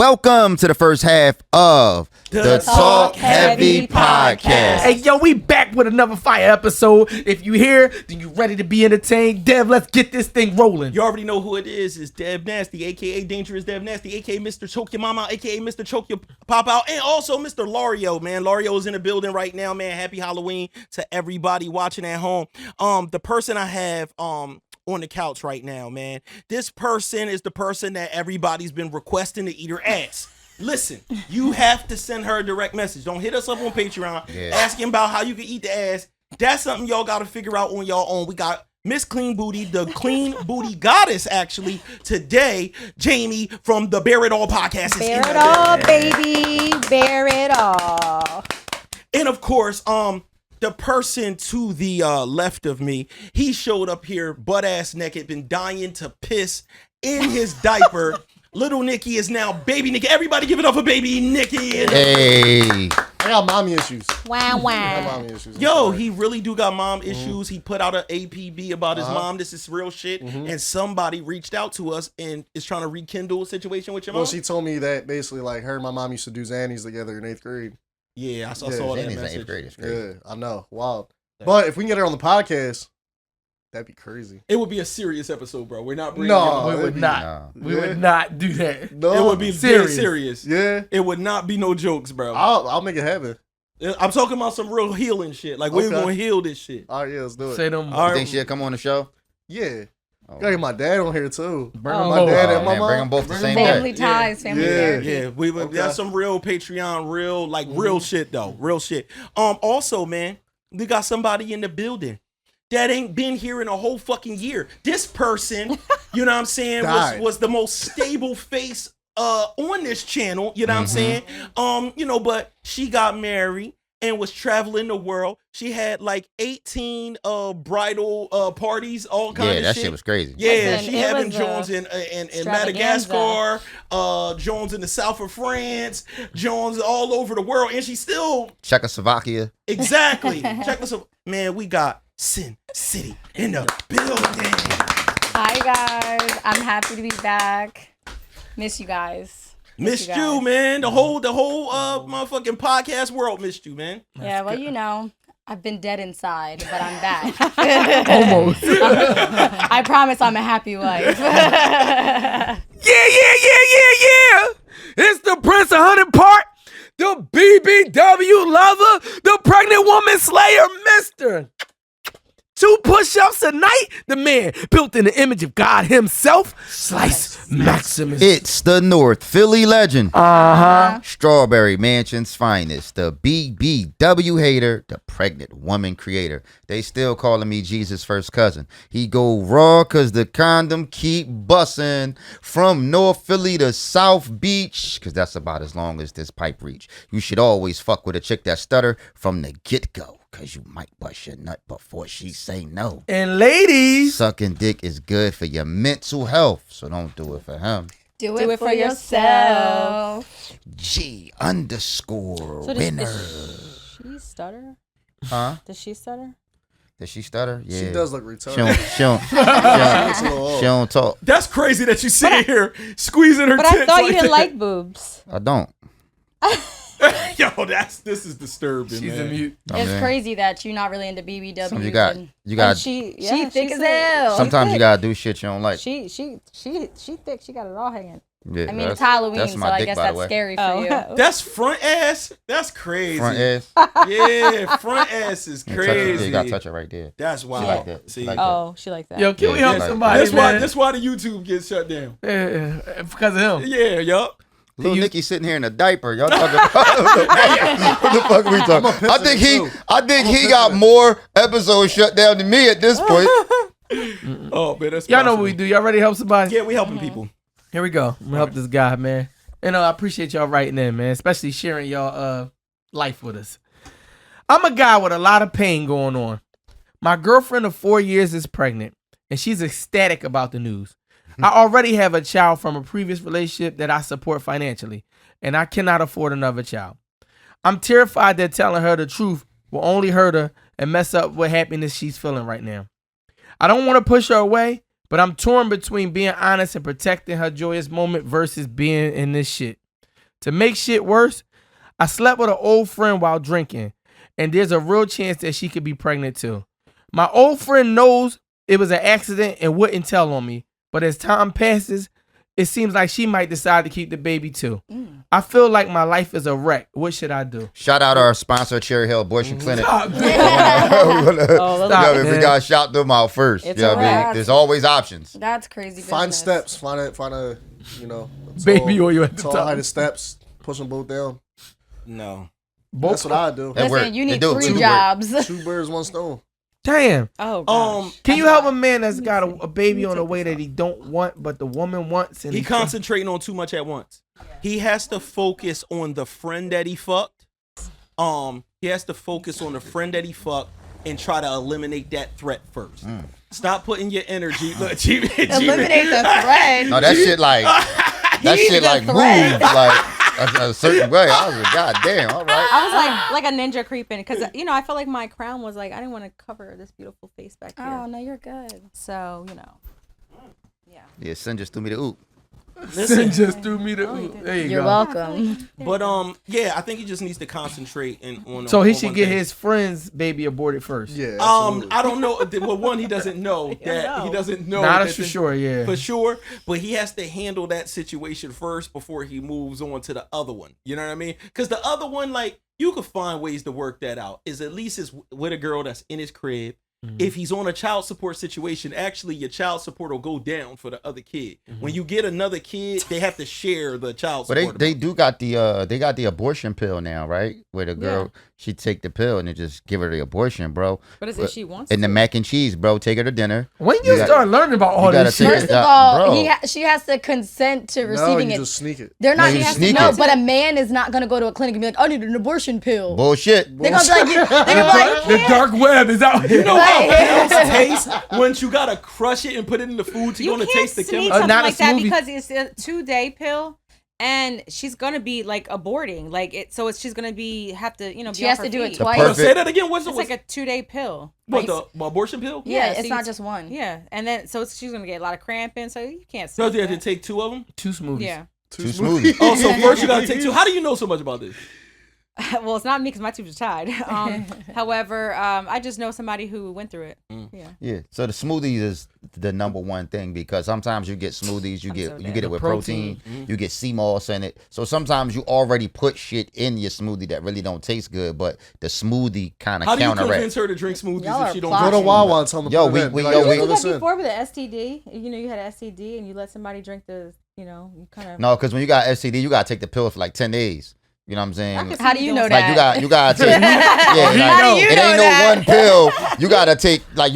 Welcome to the first half of the Talkheavy podcast. Hey, yo, we back with another fire episode. If you here, then you ready to be entertained. Dev, let's get this thing rolling. You already know who it is. It's Dev Nasty, a.k.a. Dangerous Dev Nasty, a.k.a. Mr. Choke Your Mama, a.k.a. Mr. Choke Your Pop Out, and also Mr. Lario, man. Lario is in the building right now, man. Happy Halloween to everybody watching at home. The person I have on the couch right now, man. This person is the person that everybody's been requesting to eat her ass. Listen, you have to send her a direct message. Don't hit us up on Patreon asking about how you can eat the ass. That's something y'all got to figure out on y'all own. We got Miss Clean Booty, the Clean Booty Goddess, actually, today. Jamie from the Bear It All podcast. Bear it all, baby. Bear it all. And of course, the person to the left of me, he showed up here butt-ass naked, been dying to piss in his diaper. Little Nicky is now baby Nicky. Everybody give it up for baby Nicky. Hey. I got mommy issues. Wow. Mommy issues. Yo, he really do got mom issues. He put out an APB about his mom. This is real shit. And somebody reached out to us and is trying to rekindle a situation with your mom. Well, she told me that basically, like, her and my mom used to do Xannies together in 8th grade. Yeah, I saw that Xannies in message. 8th grade. It's great. Yeah, I know. Wow. But if we can get her on the podcast, that'd be crazy. It would be a serious episode, bro. We're not bringing No, We it'd would be- not. We Yeah. would not do that. No. it would be very serious. Yeah. It would not be no jokes, bro. I'll make it happen. I'm talking about some real healing shit. Like, we're Okay. going to heal this shit. All right, yeah, let's do it. Say them. All You right. think she'll come on the show? Yeah. Oh. Gotta get my dad on here, too. Bring Oh. them My both. dad Oh, and my man, mom. bring them both the same Family day. ties, family Yeah. therapy. Yeah, Okay. that's some real Patreon, real shit though, real shit. Also, man, we got somebody in the building that ain't been here in a whole fucking year. This person, you know what I'm saying, was the most stable face on this channel. You know what I'm saying? But she got married and was traveling the world. She had like 18 bridal parties, all kinds of shit. Yeah, that shit was crazy. Yeah, Listen, she it having was Jones in Madagascar, Jones in the south of France, Jones all over the world, and she still Czechoslovakia. exactly. Check this out, man. We got Sin City in the building. Hi, guys. I'm happy to be back. Miss you guys. Missed you you, guys. man. The whole motherfucking podcast world missed you, man. Yeah, well, you know, I've been dead inside, but I'm back. Almost. I promise I'm a happy wife. Yeah. It's the Prince of Hunting Park, the BBW lover, the pregnant woman slayer, Mr. 2 push-ups a night. The man built in the image of God himself, Slice Maximus. It's the North Philly legend. Strawberry Mansion's finest. The BBW hater. The pregnant woman creator. They still calling me Jesus' first cousin. He go raw cause the condom keep bussin'. From North Philly to South Beach. Cause that's about as long as this pipe reach. You should always fuck with a chick that stutter from the get-go. Cause you might bust your nut before she say no. And ladies, Sucking dick is good for your mental health. So don't do it for him. Do it for yourself. G_winner. So does she stutter? Huh? Does she stutter? Does she stutter? Yeah. She does look She retarded. don't, she don't, She looks a little old. she don't talk. That's crazy that you sit here squeezing her But tits I thought you like didn't that. like boobs. I don't. Yo, this is disturbing, she's man. a mute. It's mean, crazy that you're not really into BBW. Some you got. and She she thick as hell. sometimes you gotta do shit you don't like. She thick. She got it all hanging. Yeah, I mean, that's- it's Halloween, that's so my I dick, guess by the that's way. scary for you. That's front ass. That's crazy. Front ass. Yeah, front ass is You touch it, crazy. yeah, you gotta touch it right there. That's wild. like that. She See, like that. Oh, she like that. Yo, can we Yeah, help like- somebody, that's why. man? That's why the YouTube gets shut down. Yeah, because of him. Yeah, yup. Little Nicky sitting here in a diaper. Y'all talking about what the fuck are we talking? I think he got more episodes shut down than me at this point. Oh man, that's Y'all know possible. what we do. Y'all ready to help somebody? Yeah, we helping people. Here we go. I'm gonna help this guy, man. And I appreciate y'all writing in, man, especially sharing y'all life with us. I'm a guy with a lot of pain going on. My girlfriend of 4 years is pregnant, and she's ecstatic about the news. I already have a child from a previous relationship that I support financially, and I cannot afford another child. I'm terrified that telling her the truth will only hurt her and mess up what happiness she's feeling right now. I don't want to push her away, but I'm torn between being honest and protecting her joyous moment versus being in this shit. To make shit worse, I slept with an old friend while drinking, and there's a real chance that she could be pregnant too. My old friend knows it was an accident and wouldn't tell on me, but as time passes, it seems like she might decide to keep the baby too. I feel like my life is a wreck. What should I do? Shout out our sponsor, Cherry Hill Abortion Clinic. Stop, We man. gotta shout them out first. It's You know what I mean? alright. There's always options. That's crazy. Find business. steps. Find a Baby oil at the tall top. height of steps. Push them both down. No. That's what I do. That Listen, work. you They need do. 3 Two jobs. 2 birds, 1 stone. Damn. Oh, gosh. Can you help a man that's got a baby on the way that he don't want, but the woman wants? And He concentrating on too much at once. He has to focus on the friend that he fucked. He has to focus on the friend that he fucked and try to eliminate that threat first. Stop putting your energy. Look, Eliminate the threat. No, that shit like moved like a certain way. I was like, God damn, all right. I was like a ninja creeping because I felt like my crown was like I didn't want to cover this beautiful face back here. Oh, no, you're good. So Yeah, Sin just threw me the oop. Listen, just threw me the. There you You're go. welcome. But yeah, I think he just needs to concentrate on. So he on should one get thing. his friend's baby aborted first. Yeah. Absolutely. I don't know. Well, one, he doesn't know that he doesn't know. Nah, that that's for this- sure. Yeah. For sure, but he has to handle that situation first before he moves on to the other one. You know what I mean? Because the other one, like, you could find ways to work that out. Is at least is with a girl that's in his crib. If he's on a child support situation, actually your child support will go down for the other kid. When you get another kid, they have to share the child But support. they do got the abortion pill now, right? Where the girl she take the pill and they just give her the abortion, bro. but it's if she wants And the to. mac and cheese, bro. Take her to dinner. When you got- start learning about all gotta this take shit, it. First of all, Bro. she has to consent to No, receiving you it. just sneak it. They're not. No, you No, sneak no, it. but a man is not gonna go to a clinic and be like, "I need an abortion pill." Bullshit. They're gonna be like, they're gonna be like, the dark web is out here. You know how Right. pills taste once you gotta crush it and put it in the food to You gonna can't taste the sneak chemical. something not a like that smoothie. because it's a 2-day pill. And she's gonna be like aborting, like it. So she's gonna have to, be She off has her to do it feet. twice. perfect- Say that again. What's It's it? like a 2-day pill. What the abortion pill? Yeah, so it's you- not just one. Yeah, and then she's gonna get a lot of cramping, so you can't. So sneak you have to that. take 2 of them. 2 smoothies. Yeah. Too smoothie. Oh, so first you gotta take 2. How do you know so much about this? Well, it's not me because my tubes are tied. However, I just know somebody who went through it. Yeah. Yeah. So the smoothies is the number one thing because sometimes you get smoothies, you I'm get so you dead. get it with protein, protein. you get sea moss in it. So sometimes you already put shit in your smoothie that really don't taste good, but the smoothie kind of How do you counteract. convince her to drink smoothies Y'all if are she don't plotting. Go to drink Wawa and tell them to Yo, put it in. we- Be like, yo, You we- did listen. that before with the STD. You had an STD and you let somebody drink the, you kind of. No, because when you got STD, you gotta take the pill for like 10 days. You know what I'm I saying? could How see do you doing know that. that? You gotta take How like, do you it know ain't that? no one pill. You gotta take my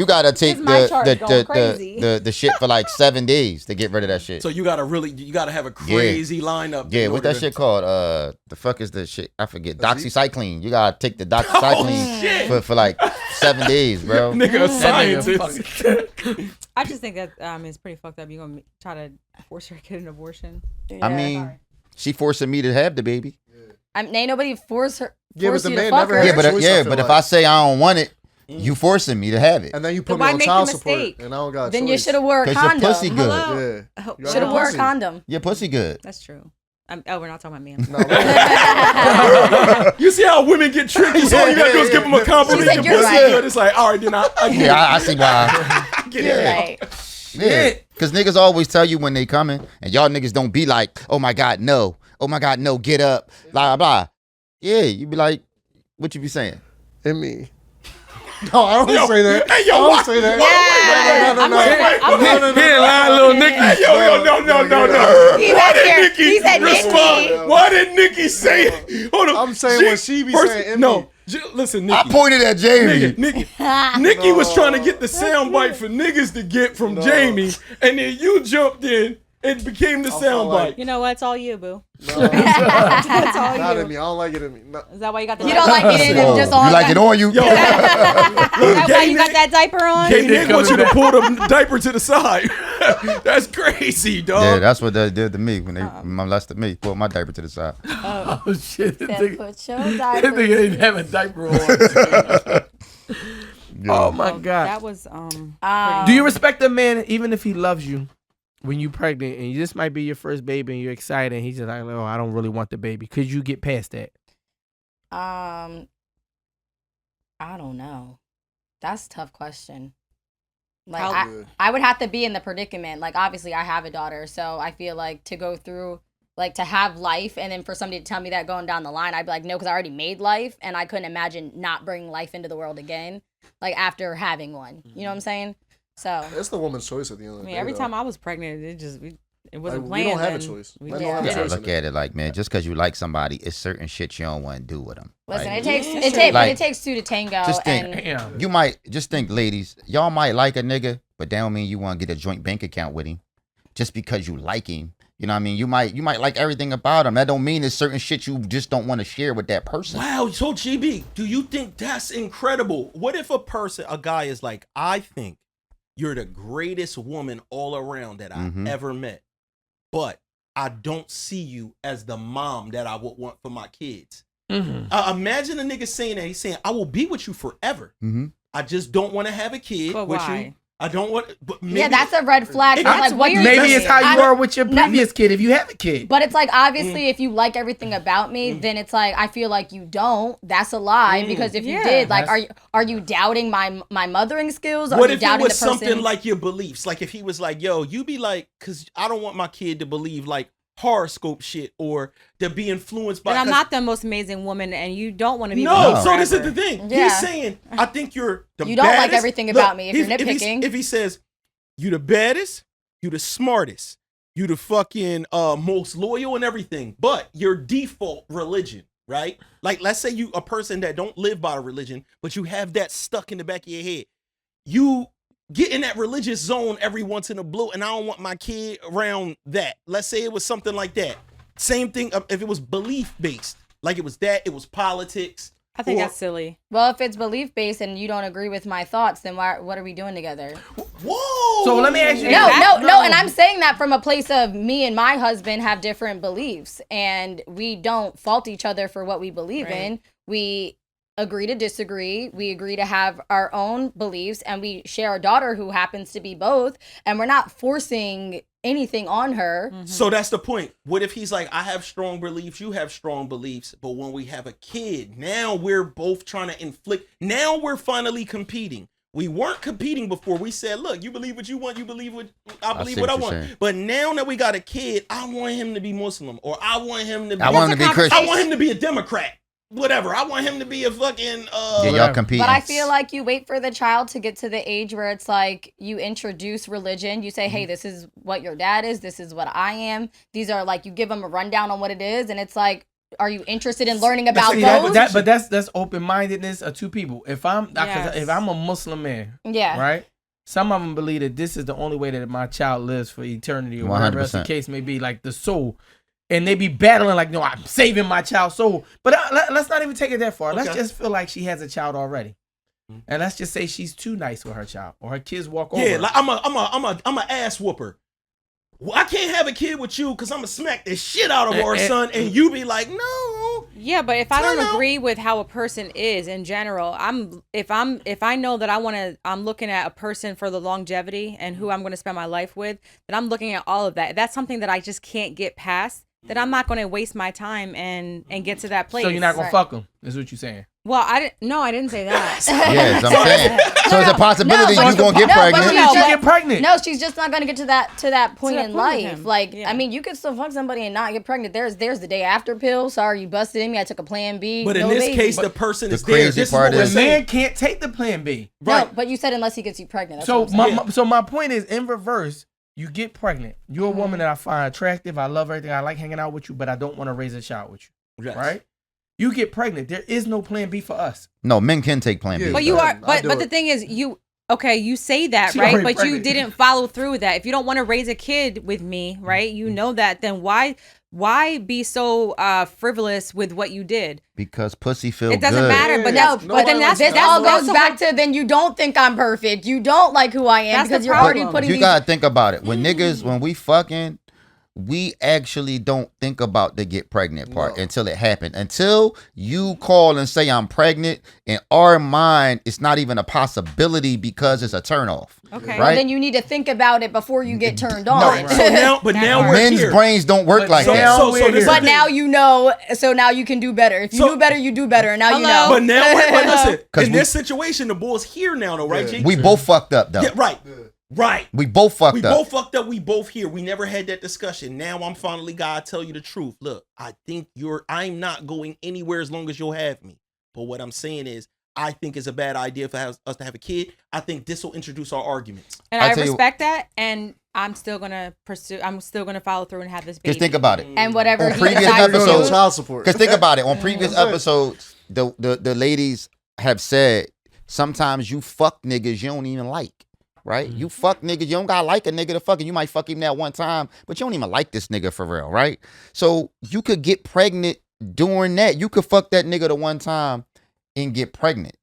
chart is going crazy. the shit for like 7 days to get rid of that shit. So you gotta have a crazy lineup. Yeah, in what order that to- shit called? The fuck is the shit? I forget. That's it? Doxycycline. You gotta take the doxycycline shit. for like 7 days, bro. Nigga, a That nigga scientist. fucking- I just think that it's pretty fucked up. You're gonna try to force her to get an abortion. I mean, she forcing me to have the baby. ain't nobody force her. Yeah, but Force the you to man fuck never her. had Yeah, a but choice, I feel if like. I say I don't want it, you forcing me to have it. And then you Then put me why on make the child support, mistake? and I don't got a Then you choice. should have wore a Cause your condom. pussy good. Hello? Yeah. Oh, You got Should have a wore a pussy. condom. Your pussy good. That's true. We're not talking about me. No, no. You see how women get tricky? So all you gotta do is give them a compliment. She's like, Your "You're pussy right." good. It's like, all right, then I get Yeah, it. I see why. I get You're it. right. Yeah, because niggas always tell you when they coming, and y'all niggas don't be like, oh my God, no. Oh my God, no, get up. Blah, blah. Yeah, you be like, what you be saying? Hit me. No, I don't Yo, say that. hey, yo, I don't what? say that. Yeah. No, no, no, no. He ain't lying, little Nicky. Hey, yo, He Why back did here. Nikki He said respond? Nikki. Why did Nikki say it? Hold on. I'm saying what she be saying, Emmy. No, listen, Nikki. I pointed at Jamie. Nikki was trying to get the sound bite for niggas to get from Jamie, and then you jumped in. It became the sound like- bite. You know what? It's all you, boo. No, That's all not you. in me. I don't like it in me. No. Is that why you got the? You don't like it in Oh, him just on you like it on you? Yo, Is that why you got that diaper on? Gay Nick wants you to pull the diaper to the side. That's crazy, dog. Yeah, that's what they did to me when they molested me. Pulled my diaper to the side. Oh shit! This Said, nigga put your this diaper. nigga ain't have a diaper on. Oh my God! That was Do you respect a man even if he loves you? when you pregnant and this might be your first baby and you're excited and he's just like, oh, I don't really want the baby. Could you get past that? I don't know. That's a tough question. Like I would have to be in the predicament. Like obviously I have a daughter, so I feel like to go through like to have life and then for somebody to tell me that going down the line, I'd be like, no, because I already made life and I couldn't imagine not bringing life into the world again, like after having one. You know what I'm saying? So it's the woman's choice at the end of the day. Every though. time I was pregnant, it wasn't Like, planned. we don't have a then choice. we Men did. don't have a You gotta choice in look it. at it like, man, just because you like somebody, it's certain shit you don't want to do with them. listen, Like, it takes two to tango. Just think, and you might just think, ladies, y'all might like a nigga, but that don't mean you want to get a joint bank account with him just because you like him. You know what I mean? You might like everything about him. That don't mean there's certain shit you just don't want to share with that person. Wow, so GB, do you think that's incredible? What if a guy is like, I think you're the greatest woman all around that I've ever met, but I don't see you as the mom that I would want for my kids. Imagine a nigga saying that. He's saying, I will be with you forever. I just don't want to have a kid But with why? you. I don't want. But maybe, yeah, that's a red flag. That's Like, what weird. you're Maybe saying. it's how you are with your previous kid if you have a kid. But it's like, obviously, if you like everything about me, then it's like, I feel like you don't. That's a lie. Because if you did, like, are you doubting my mothering skills? Are what you if it doubting was the person? something like your beliefs? Like if he was like, yo, you be like, because I don't want my kid to believe like horoscope shit or to be influenced by. But I'm not the most amazing woman, and you don't want to be. No, with me so this is forever. the thing. Yeah. He's saying, I think you're the You don't like baddest. everything about me if you're he's- nitpicking. If he says, you the baddest, you the smartest, you the fucking most loyal and everything, but your default religion, right? Like, let's say you a person that don't live by a religion, but you have that stuck in the back of your head. You get in that religious zone every once in a blue, and I don't want my kid around that. Let's say it was something like that. Same thing if it was belief based, like it was politics. I think or- that's silly. Well, if it's belief based and you don't agree with my thoughts, then what are we doing together? Whoa. So let me ask you No, and I'm saying that from a place of me and my husband have different beliefs, and we don't fault each other for what we believe in. We agree to disagree. We agree to have our own beliefs, and we share a daughter who happens to be both, and we're not forcing anything on her. So that's the point. What if he's like, I have strong beliefs, you have strong beliefs, but when we have a kid, now we're both trying to inflict. Now we're finally competing. We weren't competing before. We said, look, you believe what you want, you believe what I believe see what I what you're want. saying. But now that we got a kid, I want him to be Muslim, or I want him to be I want him to be Christian. I want him to be a Democrat. Whatever. I want him to be a fucking Yeah, y'all compete. But I feel like you wait for the child to get to the age where it's like you introduce religion. You say, hey, this is what your dad is. This is what I am. These are like, you give them a rundown on what it is. And it's like, are you interested in learning about See, those? but that's open-mindedness of two people. If I'm a Muslim man, Yeah. right? Some of them believe that this is the only way that my child lives for eternity or whatever else the 100%. case may be, like the soul. And they be battling like, no, I'm saving my child's soul. But let's not even take it that far. Let's just feel like she has a child already. And let's just say she's too nice with her child, or her kids walk over. Yeah, her. like I'm a ass whooper. Well, I can't have a kid with you because I'm gonna smack the shit out of our son, and you be like, no. Yeah, but if I don't No. agree with how a person is in general, if I know that I'm looking at a person for the longevity and who I'm going to spend my life with, then I'm looking at all of that. If that's something that I just can't get past, then I'm not going to waste my time and get to that place. So you're not gonna fuck them, is what you're saying. Well, I didn't say that. Yes, I'm saying. So it's a possibility No, you gonna get pregnant. But you get pregnant. No, she's just not gonna get to that point that in point with life. him. Like, Yeah. I mean, you could still fuck somebody and not get pregnant. There's the day after pill. Sorry, you busted in me. I took a plan B. But in no this baby. case, the person the is there. crazy This part is what is- The we're man saying. can't take the plan B. No, but you said unless he gets you pregnant. That's So what I'm saying. my point is, in reverse, you get pregnant. You're a woman that I find attractive. I love everything. I like hanging out with you, but I don't want to raise a child with you. Yes. Right? You get pregnant. There is no plan B for us. No, men can take plan B. Yeah, But you I'll are, do but the it. thing is, you say that, She right? already But you pregnant. didn't follow through with that. If you don't want to raise a kid with me, right? You know that. Then why be so frivolous with what you did? Because pussy feel It doesn't good. matter. But No, but then that's this all goes also back to then you don't think I'm perfect. You don't like who I am That's the because you're already problem. putting You these. gotta think about it. When niggas, when we fucking, we actually don't think about the get pregnant part until it happened. Until you call and say I'm pregnant, in our mind, it's not even a possibility because it's a turnoff. Okay. Right? Well, then you need to think about it before you get turned on. Right. So now, but now we're men's here. brains don't work like that. So this is But the now thing. you know, so now you can do better. If you do better, you do better. And now you know. But now, but listen, 'Cause in this situation, the ball's here now, though, right, Jake? We both fucked up, though. Yeah, right. Right. We both fucked We up. both fucked up. We both here. We never had that discussion. Now I'm finally gotta tell you the truth. Look, I think I'm not going anywhere as long as you'll have me. But what I'm saying is, I think it's a bad idea for us to have a kid. I think this will introduce our arguments. And I respect that, and I'm still gonna follow through and have this baby. Just think about it. And whatever On he previous decides to episodes, do. child support. Because think about it. On previous episodes, the ladies have said sometimes you fuck niggas you don't even like. Right? You fuck niggas. You don't gotta like a nigga to fuck him. You might fuck him that one time, but you don't even like this nigga for real, right? So you could get pregnant during that. You could fuck that nigga the one time and get pregnant.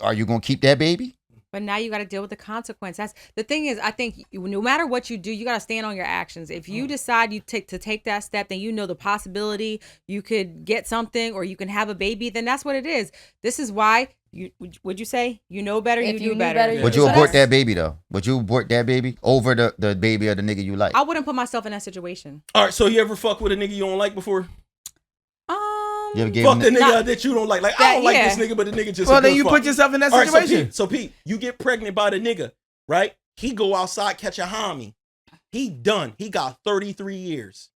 Are you gonna keep that baby? But now you got to deal with the consequence. That's the thing is, I think no matter what you do, you got to stand on your actions. If you decide to take that step, then you know the possibility you could get something or you can have a baby. Then that's what it is. This is why would you say you know better, If you you do knew better. better, you Would do you better. abort that baby though? Would you abort that baby over the baby of the nigga you like? I wouldn't put myself in that situation. All right, so you ever fuck with a nigga you don't like before? You ever gave Fuck him the nigga that you don't like. Like, I don't like this nigga, but the nigga just Well, a then good you fuck. put yourself in that All right, situation. so Pete, you get pregnant by the nigga, right? He go outside, catch a homie. He done. He got 33 years.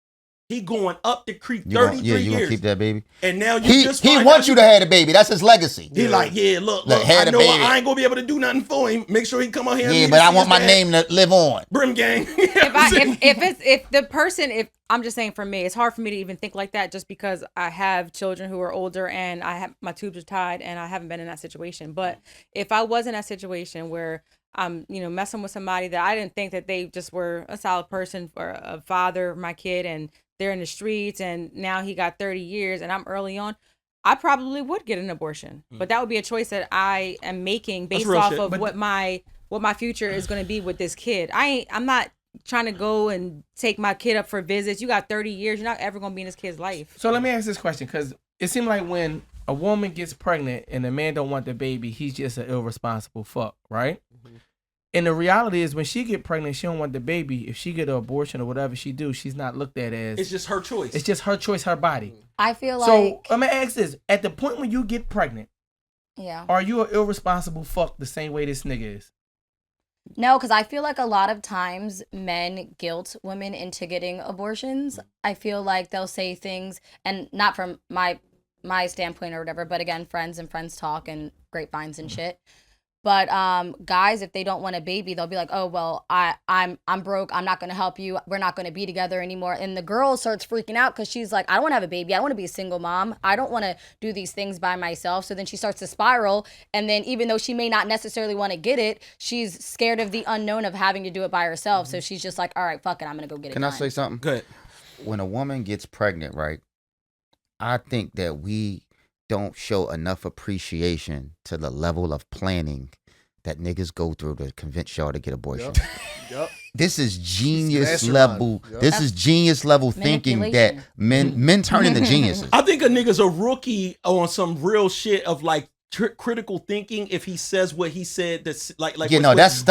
He going up the creek 33 you years. gonna keep that baby? And now you He just he find wants out you to have a baby. That's his legacy. He like, yeah, look, Like, I had a know baby. I ain't gonna be able to do nothing for him. Make sure he come out here. Yeah, but I want my name to live on. Brim gang. If I'm just saying for me, it's hard for me to even think like that just because I have children who are older and I have my tubes are tied and I haven't been in that situation. But if I was in that situation where I'm, messing with somebody that I didn't think that they just were a solid person or a father of my kid and they're in the streets and now he got 30 years and I'm early on, I probably would get an abortion. But that would be a choice that I am making based off of what my future is going to be with this kid. I'm not trying to go and take my kid up for visits. You got 30 years. You're not ever going to be in this kid's life. So let me ask this question, because it seems like when a woman gets pregnant and the man don't want the baby, he's just an irresponsible fuck, right? Mm-hmm. And the reality is when she get pregnant, she don't want the baby. If she get an abortion or whatever she do, she's not looked at as... It's just her choice. It's just her choice, her body. I feel like... So let me ask this. At the point when you get pregnant, yeah, are you an irresponsible fuck the same way this nigga is? No, because I feel like a lot of times men guilt women into getting abortions. I feel like they'll say things, and not from my standpoint or whatever, but again, friends talk and grapevines and shit. But guys, if they don't want a baby, they'll be like, "Oh well, I'm broke. I'm not gonna help you. We're not gonna be together anymore." And the girl starts freaking out because she's like, "I don't want to have a baby. I want to be a single mom. I don't want to do these things by myself." So then she starts to spiral, and then even though she may not necessarily want to get it, she's scared of the unknown of having to do it by herself. So she's just like, "All right, fuck it. I'm gonna go get it." Can I say something? Good. When a woman gets pregnant, right? I think that we don't show enough appreciation to the level of planning that niggas go through to convince y'all to get abortion. Yep. This is genius Mastermind. level. Yep. This is genius level thinking that men turn into geniuses. I think a nigga's a rookie on some real shit of like critical thinking if he says what he said. That's like Yeah, no, that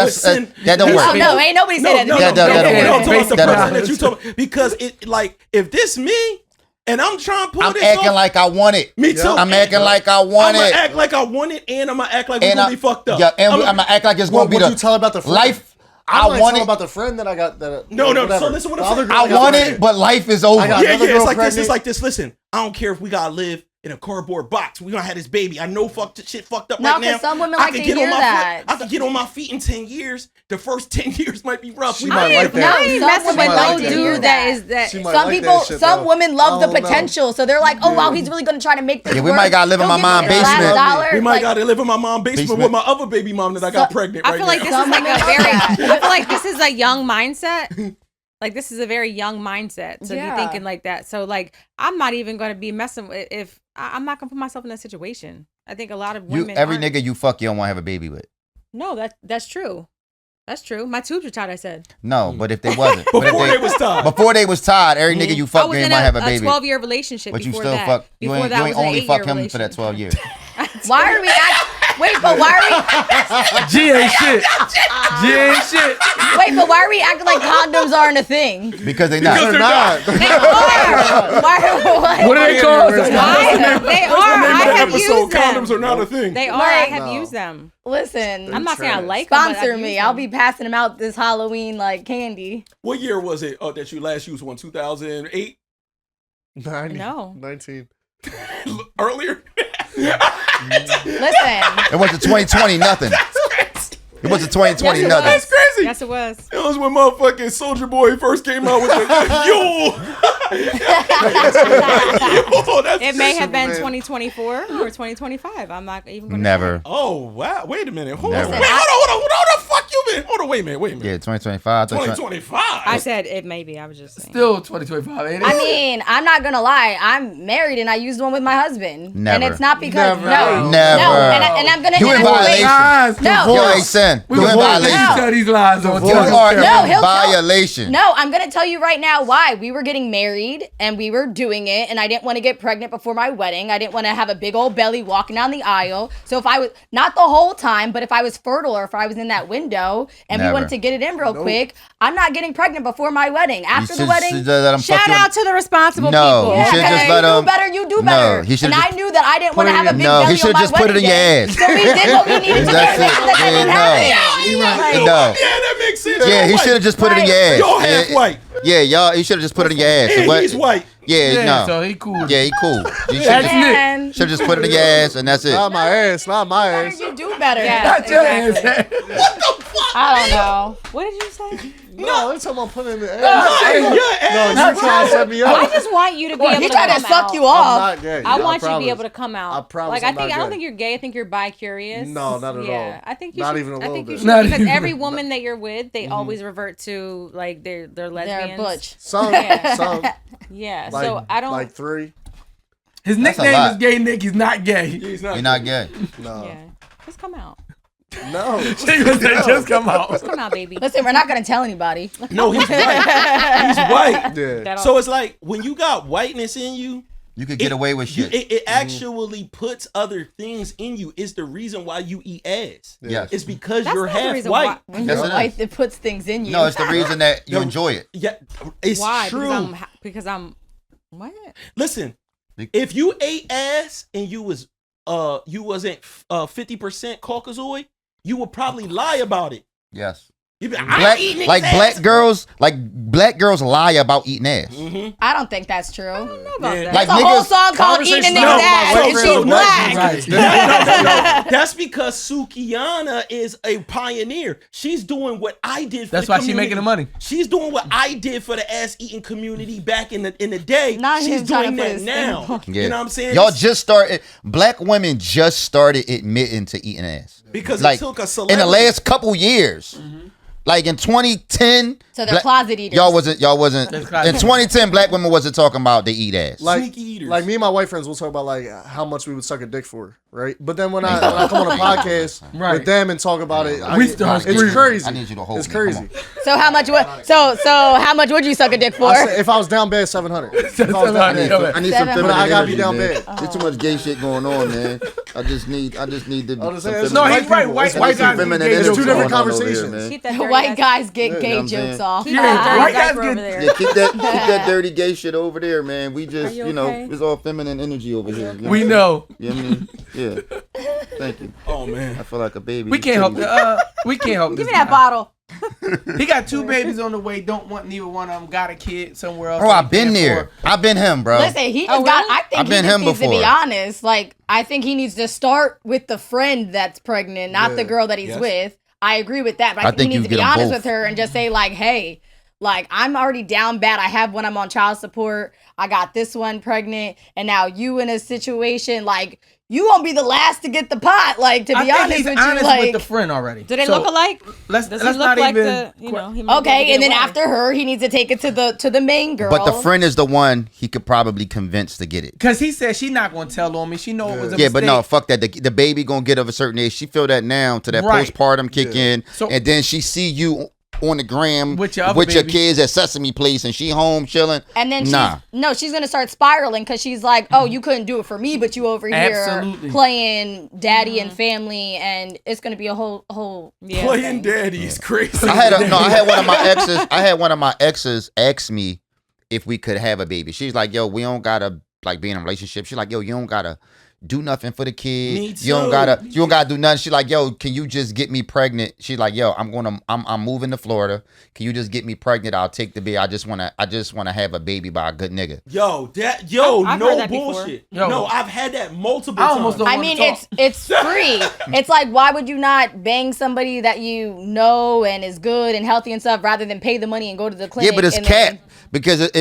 don't work. Oh no, ain't nobody said that. No, That don't work. I'm talking about the That don't person work. that you talking because it like if this me and I'm trying to pull I'm this acting off, like I want it. me too. I'm acting like I want I'm it. gonna act like I want it, and I'm gonna act like we're gonna be fucked up. Yeah, and I'm gonna act like it's gonna be What the you tell about the friend? life. I I want want to it. about the friend that I got. That No, whatever. so listen what The I'm other saying. girl I got want pregnant. it, but life is over. I got Yeah, another it's girl like this. pregnant. It's like this. Listen, I don't care if we gotta live in a cardboard box. We gonna have this baby. I know shit fucked up No, right now. 'cause some women I like can to get hear on my that. foot. I can get on my feet in 10 years. The first 10 years might be rough. She We might might like that. I ain't Some messing with women no like to hear dude that. that is that. She might Some like people, that shit, some though. women love the I don't know. potential, so they're like, "Oh wow, he's really gonna try to make this Yeah, we work. might gotta live in He'll my give mom's me his last basement. dollar." We might Like, gotta live in my mom's basement with my other baby mom that I got pregnant right I feel like now. this is like women a love very. that. I feel like this is a young mindset. Like this is a very young mindset. So Yeah. you're thinking like that. So like I'm not even going to be messing with if I'm not going to put myself in that situation. I think a lot of women. Every aren't. nigga you fuck, you don't want to have a baby with. No, that's true. That's true. My tubes were tied. I said No, but if they wasn't, Before they was tied. before they was tied, every nigga you I fuck was game in might have a baby. 12-year relationship. But you before still that. fuck. You Before ain't, that you was ain't an only 8-year fuck him for that 12 years. Why are we wait, but why are we G ain't shit. G ain't shit. wait, but why are we acting like condoms aren't a thing? Because they not. They're not. They are. Why? What are they called? Why? They are. I have used them. Condoms are not a thing. They are. I Like- have No. used them. Listen, I'm not saying I like them, but sponsor I've me. used I'll them. be passing them out this Halloween like candy. What year was it that you last used one? 2008? 90, No. 19. Earlier? Listen, It wasn't 2020 nothing. It wasn't 2020 Yes, it nothing. was. Crazy. Yes, it was. It was when motherfucking Soulja Boy first came out with the yo. That's It may have been Superman. 2024 or 2025. I'm not even going to Never. Oh wow! Wait a minute. Hold on. Never. Wait, hold on. The fuck you been? Hold on. Wait a minute. Yeah, 2025. 2025. I said it may be. I was just saying. Still 2025, ain't it? I mean, I'm not gonna lie. I'm married and I used one with my husband. Never. And it's not because Never. no, Never. no. And I'm gonna. You in and I'm- violation. Lies. No. Yo, hey, son. We You in can violation. tell these lies on You television. are No, in he'll tell- violation. No, I'm gonna tell you right now why. We were getting married and we were doing it, and I didn't want to get pregnant before my wedding. I didn't want to have a big old belly walking down the aisle. So if I was not the whole time, but if I was fertile or if I was in that window and Never. we wanted to get it in real quick, I'm not getting pregnant before my wedding. After the should- wedding, should let him fuck Shout you. out to the responsible No, people. you should just let you him. do better, you do No, better. he should and just I knew that I didn't want to have a big No, belly he on should my just put it wedding in your day. ass. So we did what we needed to do to That's make it. sure that Yeah, didn't no. happen. No. Yeah, that makes sense. Yeah, he should have just put it in your ass. Y'all half Yeah, white. Yeah, y'all. He should have just put it in your ass. And What- he's white. Yeah, Yeah, no. so he cool. Yeah, he cool. You should That's just, Nick. And should just put it in your ass, and that's it. Not my ass. Not my better, ass. you do better. Yeah. Not your Exactly. ass. I don't know. What did you say? No, they're talking about putting it in the ass. Hey, your No, ass. you trying to set me I up. just want you to be able He to tried come to suck out. you I'm off. not gay. I want you to promise. be able to come out. I promise Like I'm I not don't gay. think you're gay. I think you're bi-curious. No, not at Yeah, all. I think you Not should. even a I little think you bit. should Not because even- every woman that you're with, they always revert to like they're lesbians. They're butch. Some, Yeah. some, Yeah. like, so I don't. like 3. His That's a nickname lot. is Gay Nick. He's not gay. He's You're not gay. No, Yeah. Just come out. no. She was like, just come out. Just come out, baby. Listen, we're not gonna tell anybody. No, he's white. He's white. Yeah. That'll- So it's like when you got whiteness in you, You could get away with shit. it actually puts other things in you. It's the reason why you eat ass. Yes. It's because That's you're not the half reason white. why- When Yes, you're it is. white, it puts things in you. No, it's the reason that you enjoy it. Yeah, it's Why? true. Because I'm. What? Listen, if you ate ass and you wasn't 50% Caucasoid, you would probably lie about it. Yes. You'd be I'm eating ass. Black girls lie about eating ass. Mm-hmm. I don't think that's true. About Yeah. that. Like There's a whole niggas, song called Eating conversations Niggas about Ass, my and friends she's with black. Right. No, that's because Sukiana is a pioneer. She's doing what I did for That's the why she community. making the money. She's doing what I did for the ass eating community back in the day. Not She's him trying doing to put that his now. thing on. Yeah. You know what I'm saying? Y'all just started. Black women just started admitting to eating ass. because Like it took a in celebrity. the last couple years. Like in 2010, So they're closet eaters. Y'all wasn't. They're closet In 2010, black women wasn't talking about they eat ass. Like, Sneaky eaters. like me and my white friends will talk about like how much we would suck a dick for, right? But then when I come on a podcast Right. with them and talk about it, We start it's screaming. crazy. I need you to hold It's me. crazy. Come on. So how much would you suck a dick for? I say, if I was down bad, 700. If I was down I bad. need- I need Seven. some feminine But I gotta energy, be down man. bad. There's too much gay shit going on, man. I just need to. I'm just saying, some it's feminine- No, white he's right. people. White It's guys some get feminine gay energy jokes two going different on over here, conversations. man. Keep that dirty White ass- guys get Yeah, gay you know what I'm jokes saying? off. Keep that dirty White guys diaper over get- there. Yeah, keep that dirty gay shit over there, man. We just, you you know, okay? it's all feminine energy over here. You We what know. I'm saying? You know what I mean? Yeah. Thank you. oh man. I feel like a baby. We can't help it. We can't help Give this me that guy. bottle. He got 2 babies on the way. Don't want neither one of them. Got a kid somewhere else. Bro, that I've he been paying there. for. I've been him, bro. Listen, he just Oh, got. really? I think I've he been just him needs to be before. honest. Like, I think he needs to start with the friend that's pregnant, not the Yeah. girl that he's Yes. with. I agree with that, but I, I think think he needs you to be get 'em honest both. with her and just say like, "Hey, Like, I'm already down bad. I have one, I'm on child support. I got this one pregnant. And now you in a situation, like, you won't be the last to get the pot. Like, to be honest with you, like, with the friend already. Do they look alike? Does he let's look not like even. he might be able okay, to and then get away. after her, he needs to take it to the main girl. But the friend is the one he could probably convince to get it. Because he said she not going to tell on me. She know it was a Yeah, mistake. but no, fuck that. The baby gonna get of a certain age. She feel that now to that Right. postpartum kick in, So- and then she see you on the gram With your other baby. kids at Sesame Place, and she home chilling. And then nah. she's gonna start spiraling because she's like, oh, you couldn't do it for me, but you over here Absolutely. playing daddy and family, and it's gonna be a whole Playing daddy is crazy. I had one of my exes ask me if we could have a baby. She's like, yo, we don't gotta like be in a relationship. She's like, yo, you don't gotta do nothing for the kid. Me You don't too. gotta do nothing. She's like, yo, can you just get me pregnant? She's like, yo, I'm moving to Florida. Can you just get me pregnant? I'll take the baby. I just wanna have a baby by a good nigga. I've No heard that before. bullshit. Yo. No, I've had that multiple I times. almost don't I wanna mean, talk. it's free. It's like, why would you not bang somebody that you know and is good and healthy and stuff rather than pay the money and go to the clinic? Yeah, but it's and cap. then- Because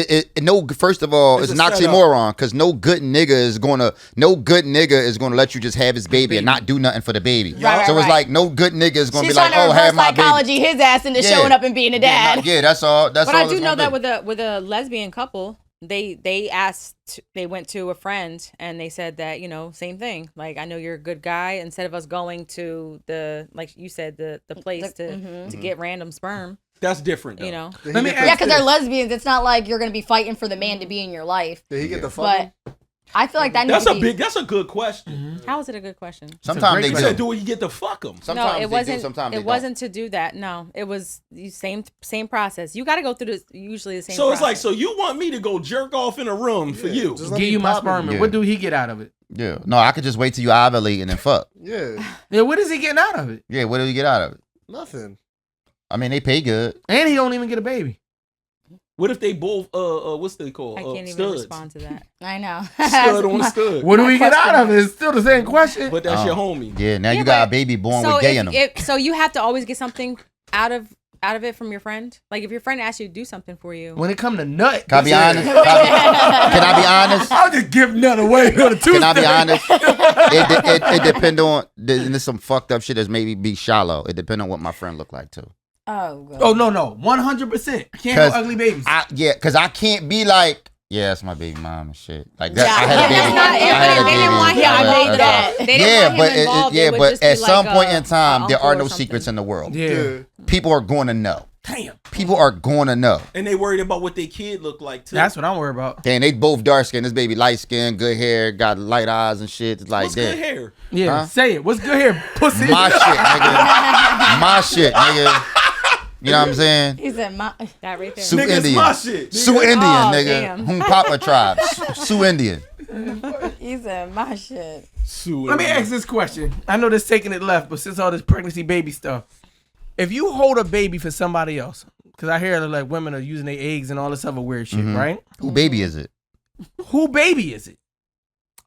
first of all, It's it's a an setup. oxymoron. Because no good nigga is gonna let you just have his baby and not do nothing for the baby. Right, so right, it's right. like no good nigga is gonna She's be like, trying to oh, have reverse my baby. psychology his ass into Yeah. showing up and being a dad. Yeah, that's all. That's But all I do it's know gonna that be. with a lesbian couple, they went to a friend and they said that, same thing. Like, I know you're a good guy. Instead of us going to the, like you said, the place to get random sperm, That's different, though. Let me Yeah, ask because they're this. lesbians. It's not like you're gonna be fighting for the man to be in your life. Did he get the But fuck? I feel like that needs That's to be. that's a good question. how is it a good question? Sometimes great they You question. said, do. do you get to fuck them? Sometimes No, they it wasn't. do. Sometimes they It wasn't to do that. No, it was the same process. You got to go through usually the same. So it's like, process. so you want me to go jerk off in a room for you? Just let Give me you my pop it. sperm. And Yeah. what do he get out of it? Yeah. No, I could just wait till you ovulate and then fuck. Yeah, Yeah, what is he getting out of it? Yeah. What do you get out of it? nothing. I mean, they pay good. And he don't even get a baby. What if they both, what's they called? I can't even studs. respond to that. I know. Stud on stud. What do My we get question out of it? It's still the same question. But that's your homie. Yeah. Now Yeah, you got a but- baby born So with gay in them. so you have to always get something out of it from your friend. Like if your friend asks you to do something for you. When it come to nut, Can I be honest? Can I be honest? I'll just give nut away on a Tuesday. Can I be honest? It depend on. There's some fucked up shit that's maybe be shallow. It depend on what my friend look like too. Oh, God. Oh no, 100%. I can't have ugly babies. Because I can't be like, yeah, that's my baby mom and shit. Like that. Yeah, I had a baby. that's not- I had a they didn't baby. want him Yeah, I made involved. that. They didn't Yeah, want him but involved. It would but just be at some like point a- in time, a there uncle are or no something. secrets in the world. yeah. People are going to know. Damn. People are going to know. And they worried about what their kid look like, too. That's what I'm worried about. And they both dark skinned. This baby light skin, good hair, got light eyes and shit. It's like What's that. good hair? Yeah. Huh? Say it. What's good here, pussy? My shit, nigga. My shit, nigga. You know what I'm saying? He said, my. That right there. Sioux Nigga, it's Indian. my shit. Sioux nigga. Indian, Oh, nigga. damn. Whom Papa tribe. Sioux Indian. He said, my shit. Sue Let me Indian. ask this question. I know this taking it left, but since all this pregnancy baby stuff, if you hold a baby for somebody else, because I hear like women are using their eggs and all this other weird shit, right? Who baby is it? Who baby is it?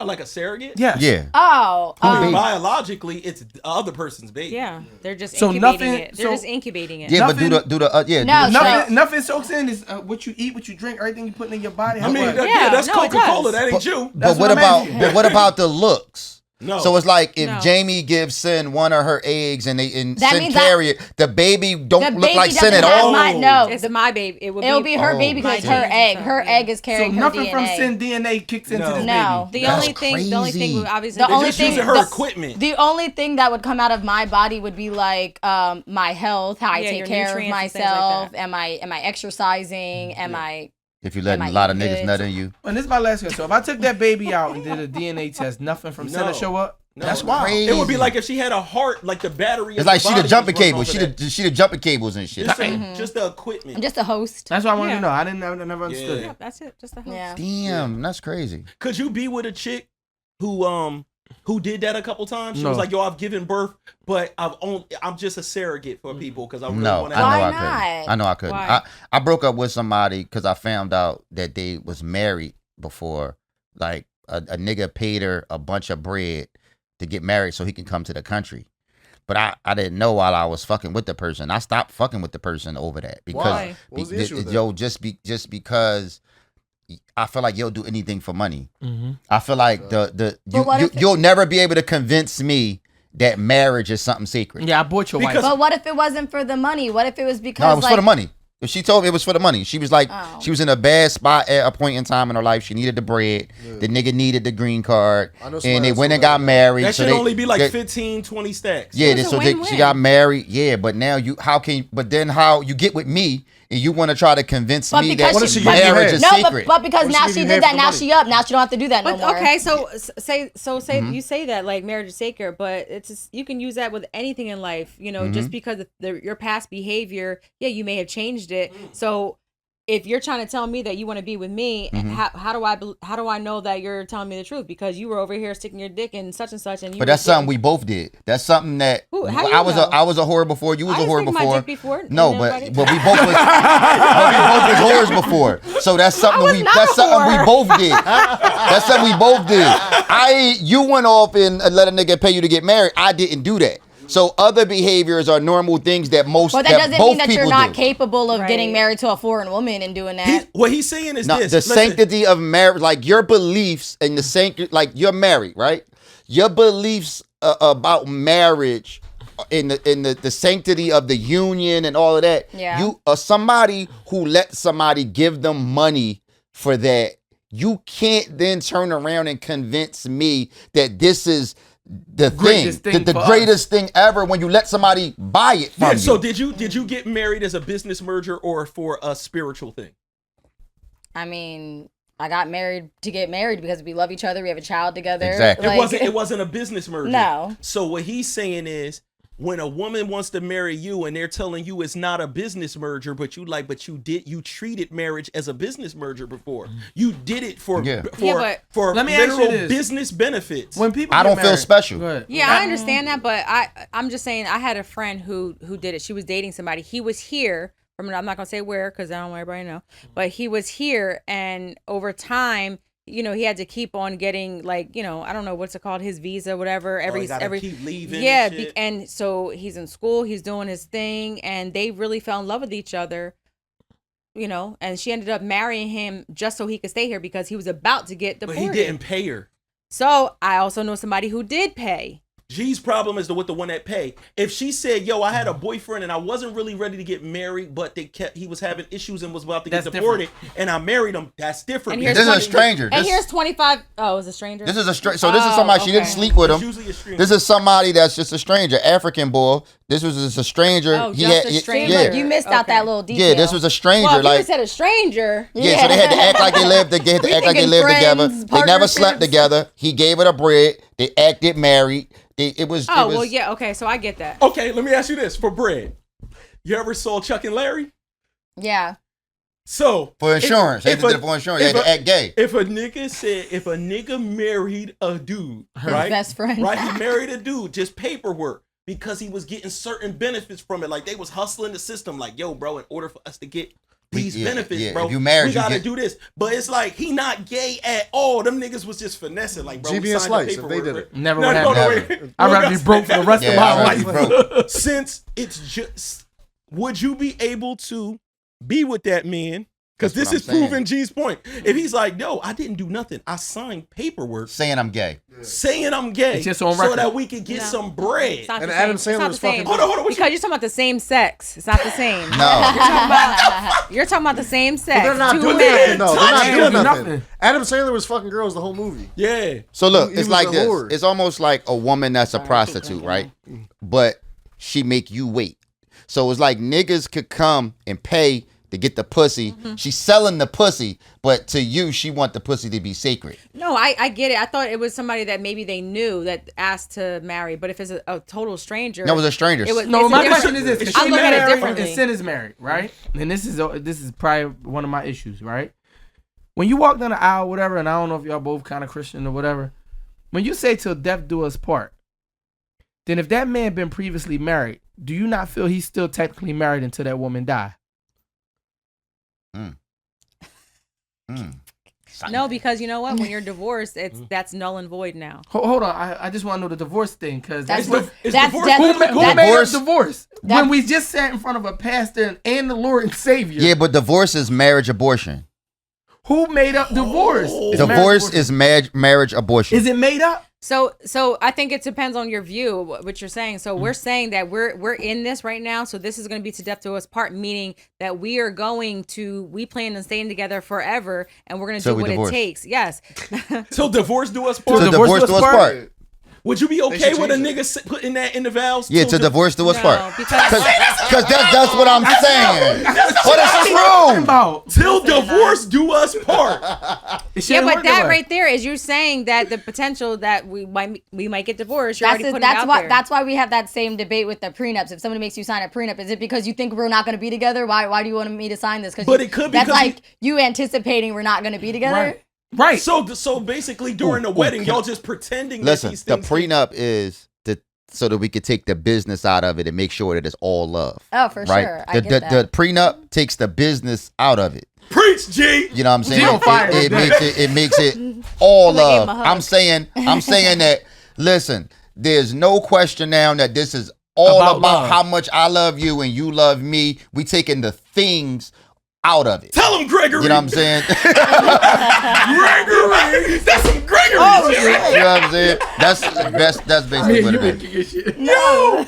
Like a surrogate? Yes. Yeah. Oh, I mean, baby? biologically, it's the other person's baby. Yeah, they're just So incubating nothing- it. They're so- just incubating it. Yeah, Nothing- but do the yeah. No, do the- Nothing soaks in is what you eat, what you drink, everything you put in your body. I mean, How- yeah, that's no, it Coca-Cola. does. That ain't you. That's but what what I'm about asking. but what about the looks? No. So it's like if No. Jamie gives Sin one of her eggs and That Sin means carry it, the baby don't the look baby like Sin doesn't at have all. my, no, It's my baby. It'll it'll be her Oh, baby because it's my her genes egg. and Her stuff, yeah. egg is so carrying her nothing DNA. from sin DNA kicks into No. this No. baby. The That's only thing crazy. obviously The They only just thing, using her the- equipment. The only thing that would come out of my body would be like my health, how I Yeah, take your care of nutrients and things like myself. that. Am I exercising? Am I? If you're letting Am I a lot of eating niggas good? nut in you. And this is my last question. So if I took that baby out and did a DNA test, nothing from sin No. to show up? No. That's wild. Crazy. It would be like if she had a heart, like the battery. It's of like the she the body jumping was running cables. off She of that. the jumping cables and shit. Just the equipment. I'm just a host. That's what I wanted Yeah. to know. I never understood Yeah. it. That's it. Just a host. Yeah. Damn, that's crazy. Could you be with a chick who did that a couple times? She No. was like, "Yo, I've given birth, but I'm just a surrogate for people because I really No, want I to." know Why I not? couldn't. I know I couldn't. Why? I broke up with somebody because I found out that they was married before. Like a nigga paid her a bunch of bread to get married so he can come to the country. But I didn't know while I was fucking with the person. I stopped fucking with the person over that because Why? What was the issue with that? just because I feel like you'll do anything for money. Mm-hmm. I feel like you'll never be able to convince me that marriage is something secret. Yeah, I bought your wife. But what if it wasn't for the money? What if it was because No, it was for the money. If she told me it was for the money, she was like, Oh. she was in a bad spot at a point in time in her life. She needed the bread. Yeah. The nigga needed the green card. I know And somebody they that's went and doing got that. married. That so should they- only be like they- 15, 20 stacks. Yeah, it's a so win-win. she got married. Yeah, but now how you get with me and you want to try to convince But me because that she- marriage is No, secret. but because What now she she give you did half that, the now money? she up. Now she don't have to do that no But more. okay, so say you say that like marriage is sacred, but you can use that with anything in life. You know, just because of your past behavior, yeah, you may have changed it. So if you're trying to tell me that you want to be with me, how do I know that you're telling me the truth? Because you were over here sticking your dick in such and such, and you. But that's something we both did. That's something that Ooh, how you I was know? I was a whore before. You was I a didn't whore stick my before. dick before, No, and but nobody- we both was whores before. So that's something was not a we whore. both did. That's something we both did. You went off and let a nigga pay you to get married. I didn't do that. So other behaviors are normal things that But that doesn't both mean that you're people not do. capable of Right. getting married to a foreign woman and doing that. What he's saying is No, this. the Listen, sanctity of marriage, like your beliefs and the sanctity, like you're married, right? Your beliefs about marriage, in the sanctity of the union and all of that. Yeah. You are somebody who let somebody give them money for that. You can't then turn around and convince me that this is the Greatest thing the for greatest thing ever when you let somebody buy it from Yeah, you. so did you get married as a business merger or for a spiritual thing? I mean, I got married to get married because we love each other. We have a child together. Exactly. It wasn't a business merger. No. So what he's saying is, when a woman wants to marry you and they're telling you it's not a business merger, but you treated marriage as a business merger before. You did it for Yeah. for Let me ask you literal this. business benefits. When people I get don't feel married- special. Go ahead. Yeah, I understand that, but I'm just saying I had a friend who did it. She was dating somebody. He was here from, I'm not gonna say where because I don't want everybody to know, but he was here, and over time, you know, he had to keep on getting like, you know, I don't know what's it called, his visa, whatever. You gotta keep leaving. yeah, and shit. and so he's in school, he's doing his thing, and they really fell in love with each other. You know, and she ended up marrying him just so he could stay here because he was about to get But deported. he didn't pay her. So I also know somebody who did pay. G's problem is with the one that pay. If she said, "Yo, I had a boyfriend and I wasn't really ready to get married, but he was having issues and was about to get That's deported, and I married him," that's different. And here's This is a 20 stranger. And This- here's 25. Oh, it was a stranger. This is a so this is somebody she didn't okay. sleep with It's him. usually a stranger. This is somebody that's just a stranger, African boy. This was just a stranger. Oh, just a stranger. Yeah, You missed out Okay. that little detail. yeah. This was a stranger. Well, if you like just said a stranger. yeah, so they had to act like they lived. They had to We act like they thinking lived together. friends, They never slept partnerships. together. He gave her the bread. They acted married. It was. Oh, it was, well, yeah, okay, so I get that. Okay, let me ask you this: for bread, you ever saw Chuck and Larry? Yeah. So For insurance, they if did a- it for insurance. They had to act gay. If a nigga married a dude, right? best friend. Right? He married a dude, just paperwork, because he was getting certain benefits from it. Like they was hustling the system, like, yo, bro, in order for us to get these Yeah, benefits, yeah, bro, if you married, we you gotta get- do this. But it's like he not gay at all. Them niggas was just finessing, like, bro. we GB and signed the Slice, if they paperwork, did right? it. Never No, would no, happen. no, Never. wait. I'd rather be broke for the rest of Yeah, my I'd rather life. be broke. Since it's just, would you be able to be with that man? Because That's this what is I'm saying. proving G's point. If he's like, no, I didn't do nothing. I signed paperwork Saying I'm gay. saying I'm gay, It's just on so record. that we could get No. some bread. It's not And the Adam same. It's Sandler not was the same. fucking- Hold on, what Because you- you're talking about the same sex. It's not the same. No. You're talking about the same sex. But they're not Two doing men. nothing, though. They're not Touch doing it. nothing. Nothing. Adam Sandler was fucking girls the whole movie. Yeah. So look, He it's was like a this. whore. It's almost like a woman that's a Sorry, prostitute, keep right? drinking. But she make you wait. So it's like niggas could come and pay to get the pussy. Mm-hmm. She's selling the pussy, but to you, she want the pussy to be sacred. No, I get it. I thought it was somebody that maybe they knew that asked to marry. But if it's a total stranger, That was a stranger. It was- No, It's a my different- question is this: 'cause I she look at it married differently. and Sin is married, right? And this is probably one of my issues, right? When you walk down the aisle, whatever, and I don't know if y'all both kind of Christian or whatever. When you say "till death do us part," then if that man been previously married, do you not feel he's still technically married until that woman die? No, because you know what? When you're divorced, that's null and void now. Hold on, I just want to know the divorce thing because That's who definitely made up divorce? When we just sat in front of a pastor and the Lord and Savior. Yeah, but divorce is marriage abortion. Who made up divorce? Divorce is marriage abortion. Is it made up? So I think it depends on your view, what you're saying. So we're saying that we're in this right now. So this is going to be to death do us part, meaning that we plan on staying together forever, and we're going to do what it takes. Yes. Till divorce do us part. To divorce do us part. Would you be okay with a nigga putting that in the vows? Yeah, to divorce do us part. Because that's what I'm saying. What is true? Till divorce do us part. Yeah, but that right there is you saying that the potential that we might get divorced. You're already putting it out there. That's why we have that same debate with the prenups. If somebody makes you sign a prenup, is it because you think we're not going to be together? Why do you want me to sign this? But it could be that's like you anticipating we're not going to be together. Right. So basically during the wedding, y'all just pretending Listen, that these things. the prenup is so that we could take the business out of it and make sure that it's all love. Oh, for right? sure. I get that. The prenup takes the business out of it. Preach, G. You know what I'm saying? It makes it all love. I'm saying that. Listen, there's no question now that this is all about how much I love you and you love me. We taking the things out of it. Tell him, Gregory. You know what I'm saying? Gregory. That's some Gregory shit. You know what I'm saying? That's basically what it is. Yo.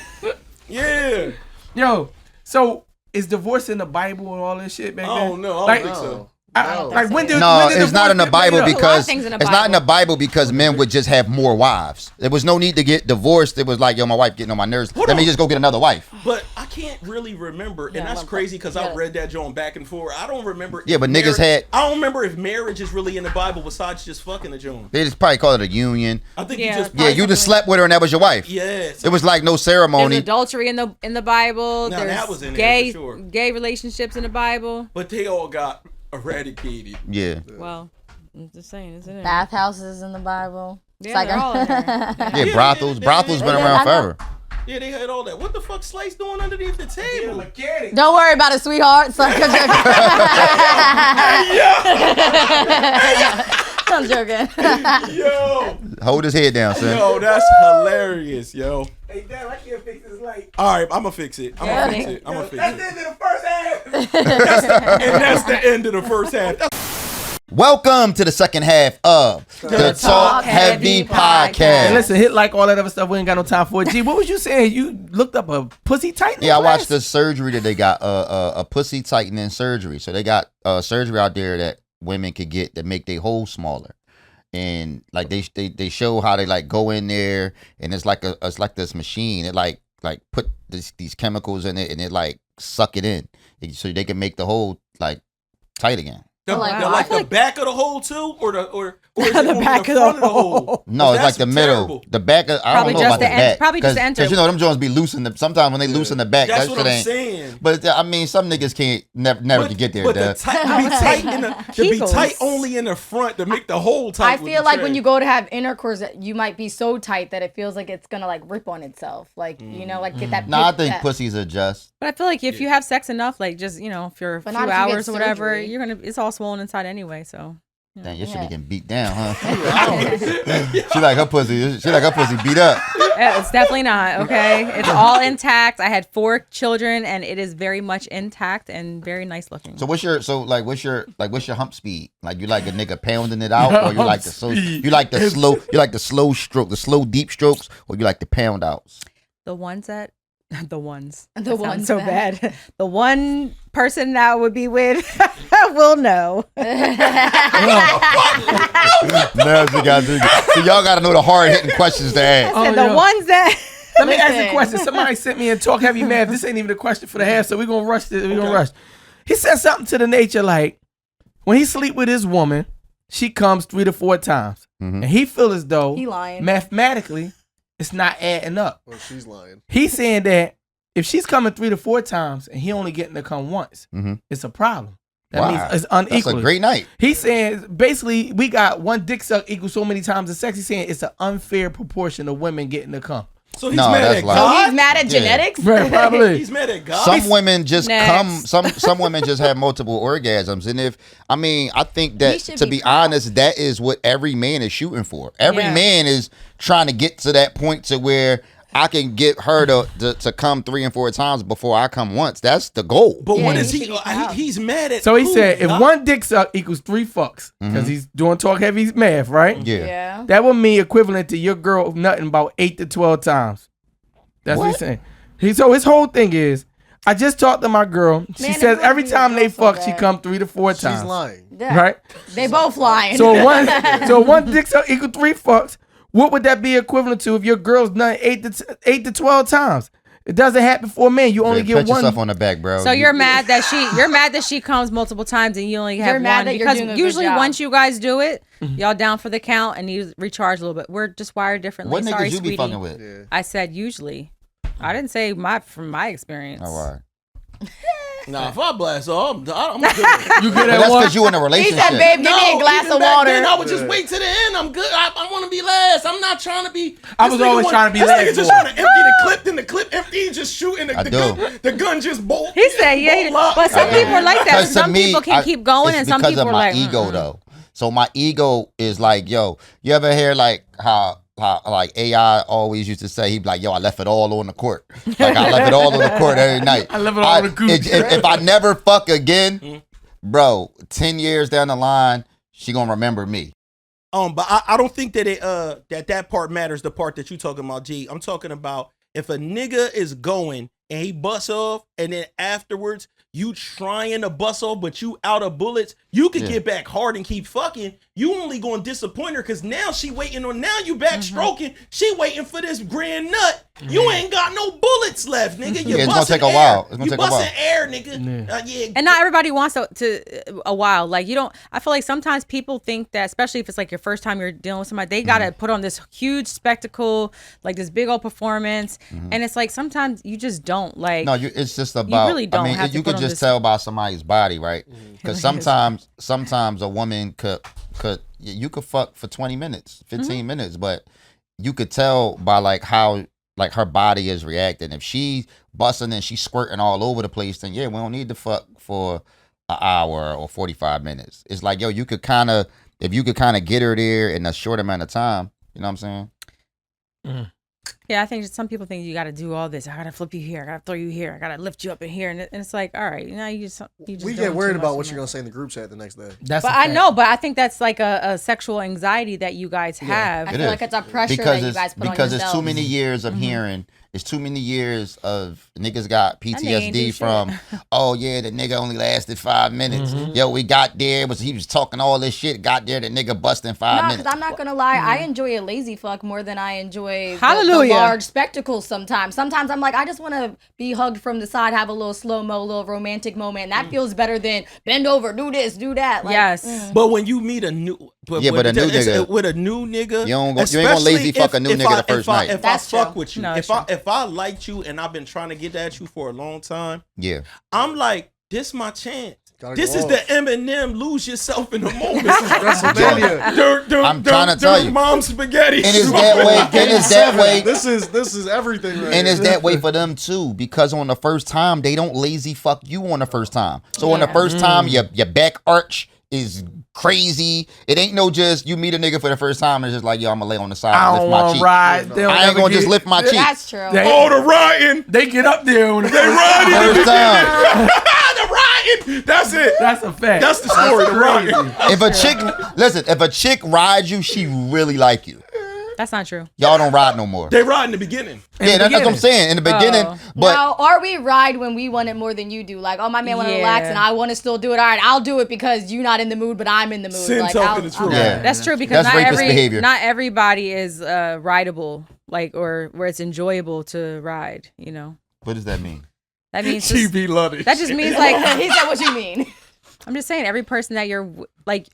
Yeah. Yo. So is divorce in the Bible and all this shit back then? Oh no, I don't think so. It's not in the Bible because it's not in the Bible because men would just have more wives. There was no need to get divorced. It was like, yo, my wife getting on my nerves. Let me just go get another wife. But I can't really remember, and that's crazy because I've read that joint back and forth. I don't remember. Yeah, but niggas had. I don't remember if marriage is really in the Bible besides just fucking the joint. They just probably call it a union. I think you just slept with her and that was your wife. Yeah, it was like no ceremony. There's adultery in the Bible. Now, There's that was in there for sure. Gay relationships in the Bible. But they all got eradicated. Yeah. Well, I'm just saying, isn't it? Bathhouses in the Bible. Yeah, they're all in there. Yeah, brothels. Brothels been around forever. Yeah, they had all that. What the fuck Slice doing underneath the table? Don't worry about it, sweetheart. I'm joking. Yo. Hold his head down, son. Yo, that's hilarious, yo. Hey, Dad, I can't fix this light. All right, I'm going to fix it. I'm going to fix it. That's the end of the first half. And that's the end of the first half. Welcome to the second half of the Talkheavy podcast. Hey, listen, hit like all that other stuff. We ain't got no time for it. G, what was you saying? You looked up a pussy tightening Yeah, I class? watched the surgery that they got, a pussy tightening surgery. So they got surgery out there that women could get that make their hole smaller. And like they show how they like go in there and it's like this machine. It like put these chemicals in it and it like suck it in so they can make the hole like tight again. The back of the hole too, or is it the back of the hole? No, it's like the middle. Terrible. The back. I don't know about the back. Probably just the end. Because you know them joints be loosened. Sometimes when they loosen the back, that's what I'm saying. But I mean, some niggas can't never can get there. But to be tight only in the front to make the hole tight. I feel like when you go to have intercourse, you might be so tight that it feels like it's gonna like rip on itself. Like you know, like get that. No, I think pussies adjust. But I feel like if you have sex enough, like just for a few hours or whatever, it's all swollen inside anyway. So. Dang, your shit be getting beat down, huh? She like her pussy. She like her pussy beat up. It's definitely not. Okay, it's all intact. I had 4 children, and it is very much intact and very nice looking. So what's your hump speed? Like you like a nigga pounding it out, or you like the slow stroke, the slow deep strokes, or you like the pound outs? The ones. The ones so bad. The one person that I would be with will know. No, so y'all got to know the hard hitting questions to ask. Ones that. Let me ask you a question. Somebody sent me a Talkheavy math. This ain't even a question for the half, so we're gonna rush this. We're gonna rush. He said something to the nature like, when he sleep with his woman, she comes 3 to 4 times, and he feel as though he lying. Mathematically, it's not adding up. Well, she's lying. He's saying that if she's coming 3 to 4 times and he only getting to come once, it's a problem. That means it's unequal. That's a great night. He's saying basically we got one dick suck equals so many times the sex. He's saying it's an unfair proportion of women getting to come. So he's No, mad that's at like- So God. he's mad at genetics. Right, probably. He's mad at God. Some women just Next. come. Some women just have multiple orgasms, and I think that should to be be proud. honest, that is what every man is shooting for. Every Yeah. man is trying to get to that point to where I can get her to come 3 and 4 times before I come once. That's the goal. But Yeah, what he is should he? be proud. He's mad at. So he who, said, if God? one dick suck equals 3 fucks, because he's doing talk heavy math, right? Yeah. Yeah. That would mean equivalent to your girl nutting about 8 to 12 times. That's what he's saying. So his whole thing is, I just talked to my girl. She Man, says it every must be time your they girl so fuck, she bad. come 3 to 4 She's times. lying. Yeah. Right? They both lying. So one dick suck equal 3 fucks. What would that be equivalent to if your girl's nutting 8 to 12 times? It doesn't happen for a man. You only Man, get pat one. yourself on the back, bro. So you're mad that she comes multiple times and you only have You're mad one that you're because doing a good usually job. once you guys do it, Mm-hmm. y'all down for the count and you recharge a little bit. We're just wired differently. what Sorry, niggas you sweetie. be fucking with? Yeah. I said usually. I didn't say from my experience. Oh, all right. Nah, if I blast off, I'm good. You get But that that's one. because you in a He relationship. said, babe, give me a glass even of back water. Then, I would just wait to the end. I'm good. I want to be last. I'm not trying to be. I was always trying to be this last, Nigga just boy. trying to empty the clip, then the clip empty, just shooting I the do. gun. The gun just bolt. He said, yeah, bolt up. but some people are like that. Because to Some me, people can keep going it's and some because people of are my like, ego mm-mm. though. So my ego is like, yo, you ever hear like how like AI always used to say, he'd be like, yo, I left it all on the court. Like I left it all on the court every night. I left it all on the court. If I never fuck again, bro, 10 years down the line, she gonna remember me. But I don't think that that part matters. The part that you talking about, G. I'm talking about if a nigga is going and he busts off, and then afterwards you trying to bust off, but you out of bullets, you could get back hard and keep fucking. You only going to disappoint her because now she waiting on. Now you back stroking. She waiting for this grand nut. You ain't got no bullets left, nigga. You Yeah, it's gonna busting take a air. while. It's gonna You take a while. busting air, nigga. Yeah. And not everybody wants to a while. Like you don't. I feel like sometimes people think that, especially if it's like your first time you're dealing with somebody, they gotta put on this huge spectacle, like this big old performance, and it's like sometimes you just don't like. No, it's just about. really don't I mean, have to you put could on just this- tell by somebody's body, right? Because sometimes a woman could you could fuck for 20 minutes, 15 minutes, but you could tell by like how like her body is reacting. If she's busting and she's squirting all over the place, then yeah, we don't need to fuck for an hour or 45 minutes. It's like, yo, if you could kind of get her there in a short amount of time, you know what I'm saying? Yeah, I think just some people think you got to do all this. I got to flip you here. I got to throw you here. I got to lift you up in here. And it's like, all right, you just We doing get too worried much about for what me. you're gonna say in the group chat the next day. That's But a I fact. know, but I think that's like a sexual anxiety that you guys have. I It feel is. like it's a pressure because that you guys put on because yourselves. it's too many years of hearing. It's too many years of niggas got That nigga ain't do PTSD shit. from. Oh yeah, the nigga only lasted 5 minutes. Yo, we got there. He was talking all this shit. Got there, the nigga busting 5 No, minutes. because I'm not gonna lie, I enjoy a lazy fuck more than I enjoy the Hallelujah. large spectacles. Sometimes I'm like, I just want to be hugged from the side, have a little slow mo, little romantic moment, and that feels better than bend over, do this, do that. Like, Yes. But when you meet a new, but a new nigga- with a new nigga, You ain't gonna lazy fuck a new nigga the first night. If That's I fuck true. with you, No, it's if I liked you and I've been trying to get at you for a long time, Yeah. I'm like, this my chance. Gotta This go is off. the Eminem lose yourself in the moment. WrestleMania. I'm trying to tell you. Mom spaghetti. And it's that way. And it's that way. This is everything. Right And it's here. that way for them too, because on the first time they don't lazy fuck you on the first time. So on the first time, your back arch is crazy. It ain't no just you meet a nigga for the first time and it's just like, yo, I'm gonna lay on the side I and don't lift my want cheek. to ride. They don't I ain't ever gonna just get- lift my cheek. That's true. They, Oh, the riding. they get up there when they riding. First time. The riding. That's it. That's a fact. That's the story. The crazy. riding. If a chick rides you, she really like you. That's not true. Y'all don't ride no more. They ride in the beginning. Yeah, that's what I'm saying. In the beginning, Oh. but now, or we ride when we want it more than you do. Like, oh, my man want to Yeah. relax and I want to still do it. All right, I'll do it because you're not in the mood, but I'm in the mood. Sin like, talking the truth. Yeah. That's true because That's rapist behavior. not everybody is rideable, like or where it's enjoyable to ride. You know, what does that mean? that means She be loving. that just means like He said, what you mean? I'm just saying every person that you're like.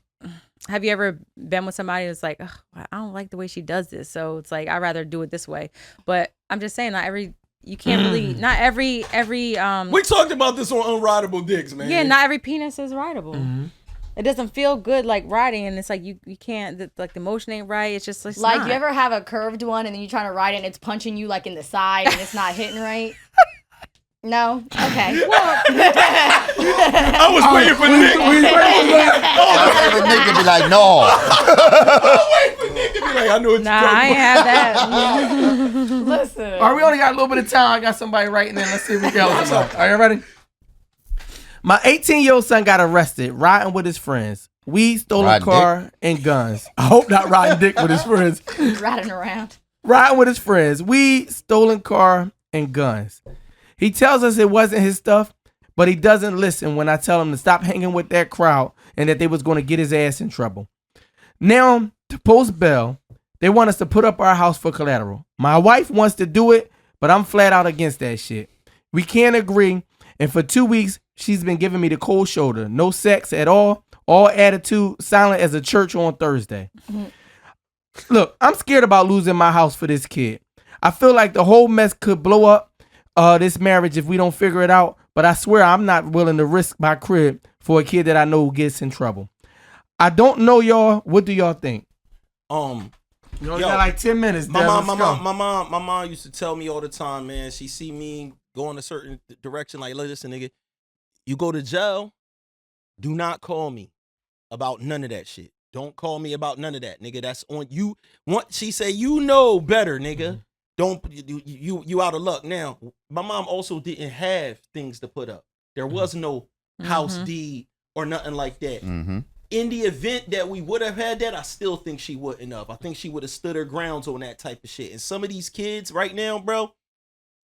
Have you ever been with somebody that's like, "Ugh, I don't like the way she does this, so it's like I'd rather do it this way. But I'm just saying, you can't really, not every We talked about this on Unrideable Dicks, man. yeah, not every penis is rideable. It doesn't feel good like riding, and it's like you can't, like the motion ain't right. It's just like not. you ever have a curved one and then you trying to ride it and it's punching you like in the side and it's not hitting right? No? Okay. Well, I was waiting for Nick. I was waiting for Nick to be like, no. I was waiting for Nick to be like, I know what you're Nah, I ain't have that. listen. All right, we only got a little bit of time. I got somebody writing in. Let's see if we got somebody. Are you ready? My 18-year-old son got arrested riding with his friends. Weed, stolen Riding car, and guns. I hope not riding dick with his friends. Riding around. Riding with his friends. Weed, stolen car, and guns. He tells us it wasn't his stuff, but he doesn't listen when I tell him to stop hanging with that crowd and that they was going to get his ass in trouble. Now, to post bail, they want us to put up our house for collateral. My wife wants to do it, but I'm flat out against that shit. We can't agree, and for 2 weeks, she's been giving me the cold shoulder. No sex at all attitude, silent as a church on Thursday. Look, I'm scared about losing my house for this kid. I feel like the whole mess could blow up this marriage if we don't figure it out, but I swear I'm not willing to risk my crib for a kid that I know gets in trouble. I don't know y'all. What do y'all think? You only got like 10 minutes. My mom used to tell me all the time, man. She see me go in a certain direction, like, listen, nigga, you go to jail, do not call me about none of that shit. Don't call me about none of that, nigga. That's on you. She say, you know better, nigga. Don't you out of luck. Now, my mom also didn't have things to put up. There was no house deed or nothing like that. In the event that we would have had that, I still think she wouldn't have. I think she would have stood her grounds on that type of shit. And some of these kids right now, bro,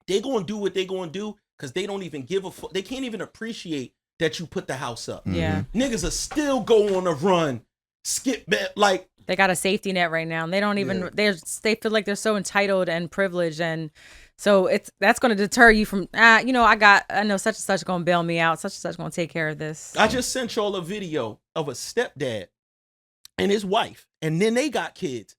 they gonna do what they gonna do because they don't even give a fuck. They can't even appreciate that you put the house up. Yeah. Niggas are still go on a run, skip back, like. They got a safety net right now, and they don't even. They feel like they're so entitled and privileged, and so that's going to deter you from. I know such and such going to bail me out. Such and such going to take care of this. I just sent y'all a video of a stepdad and his wife, and then they got kids.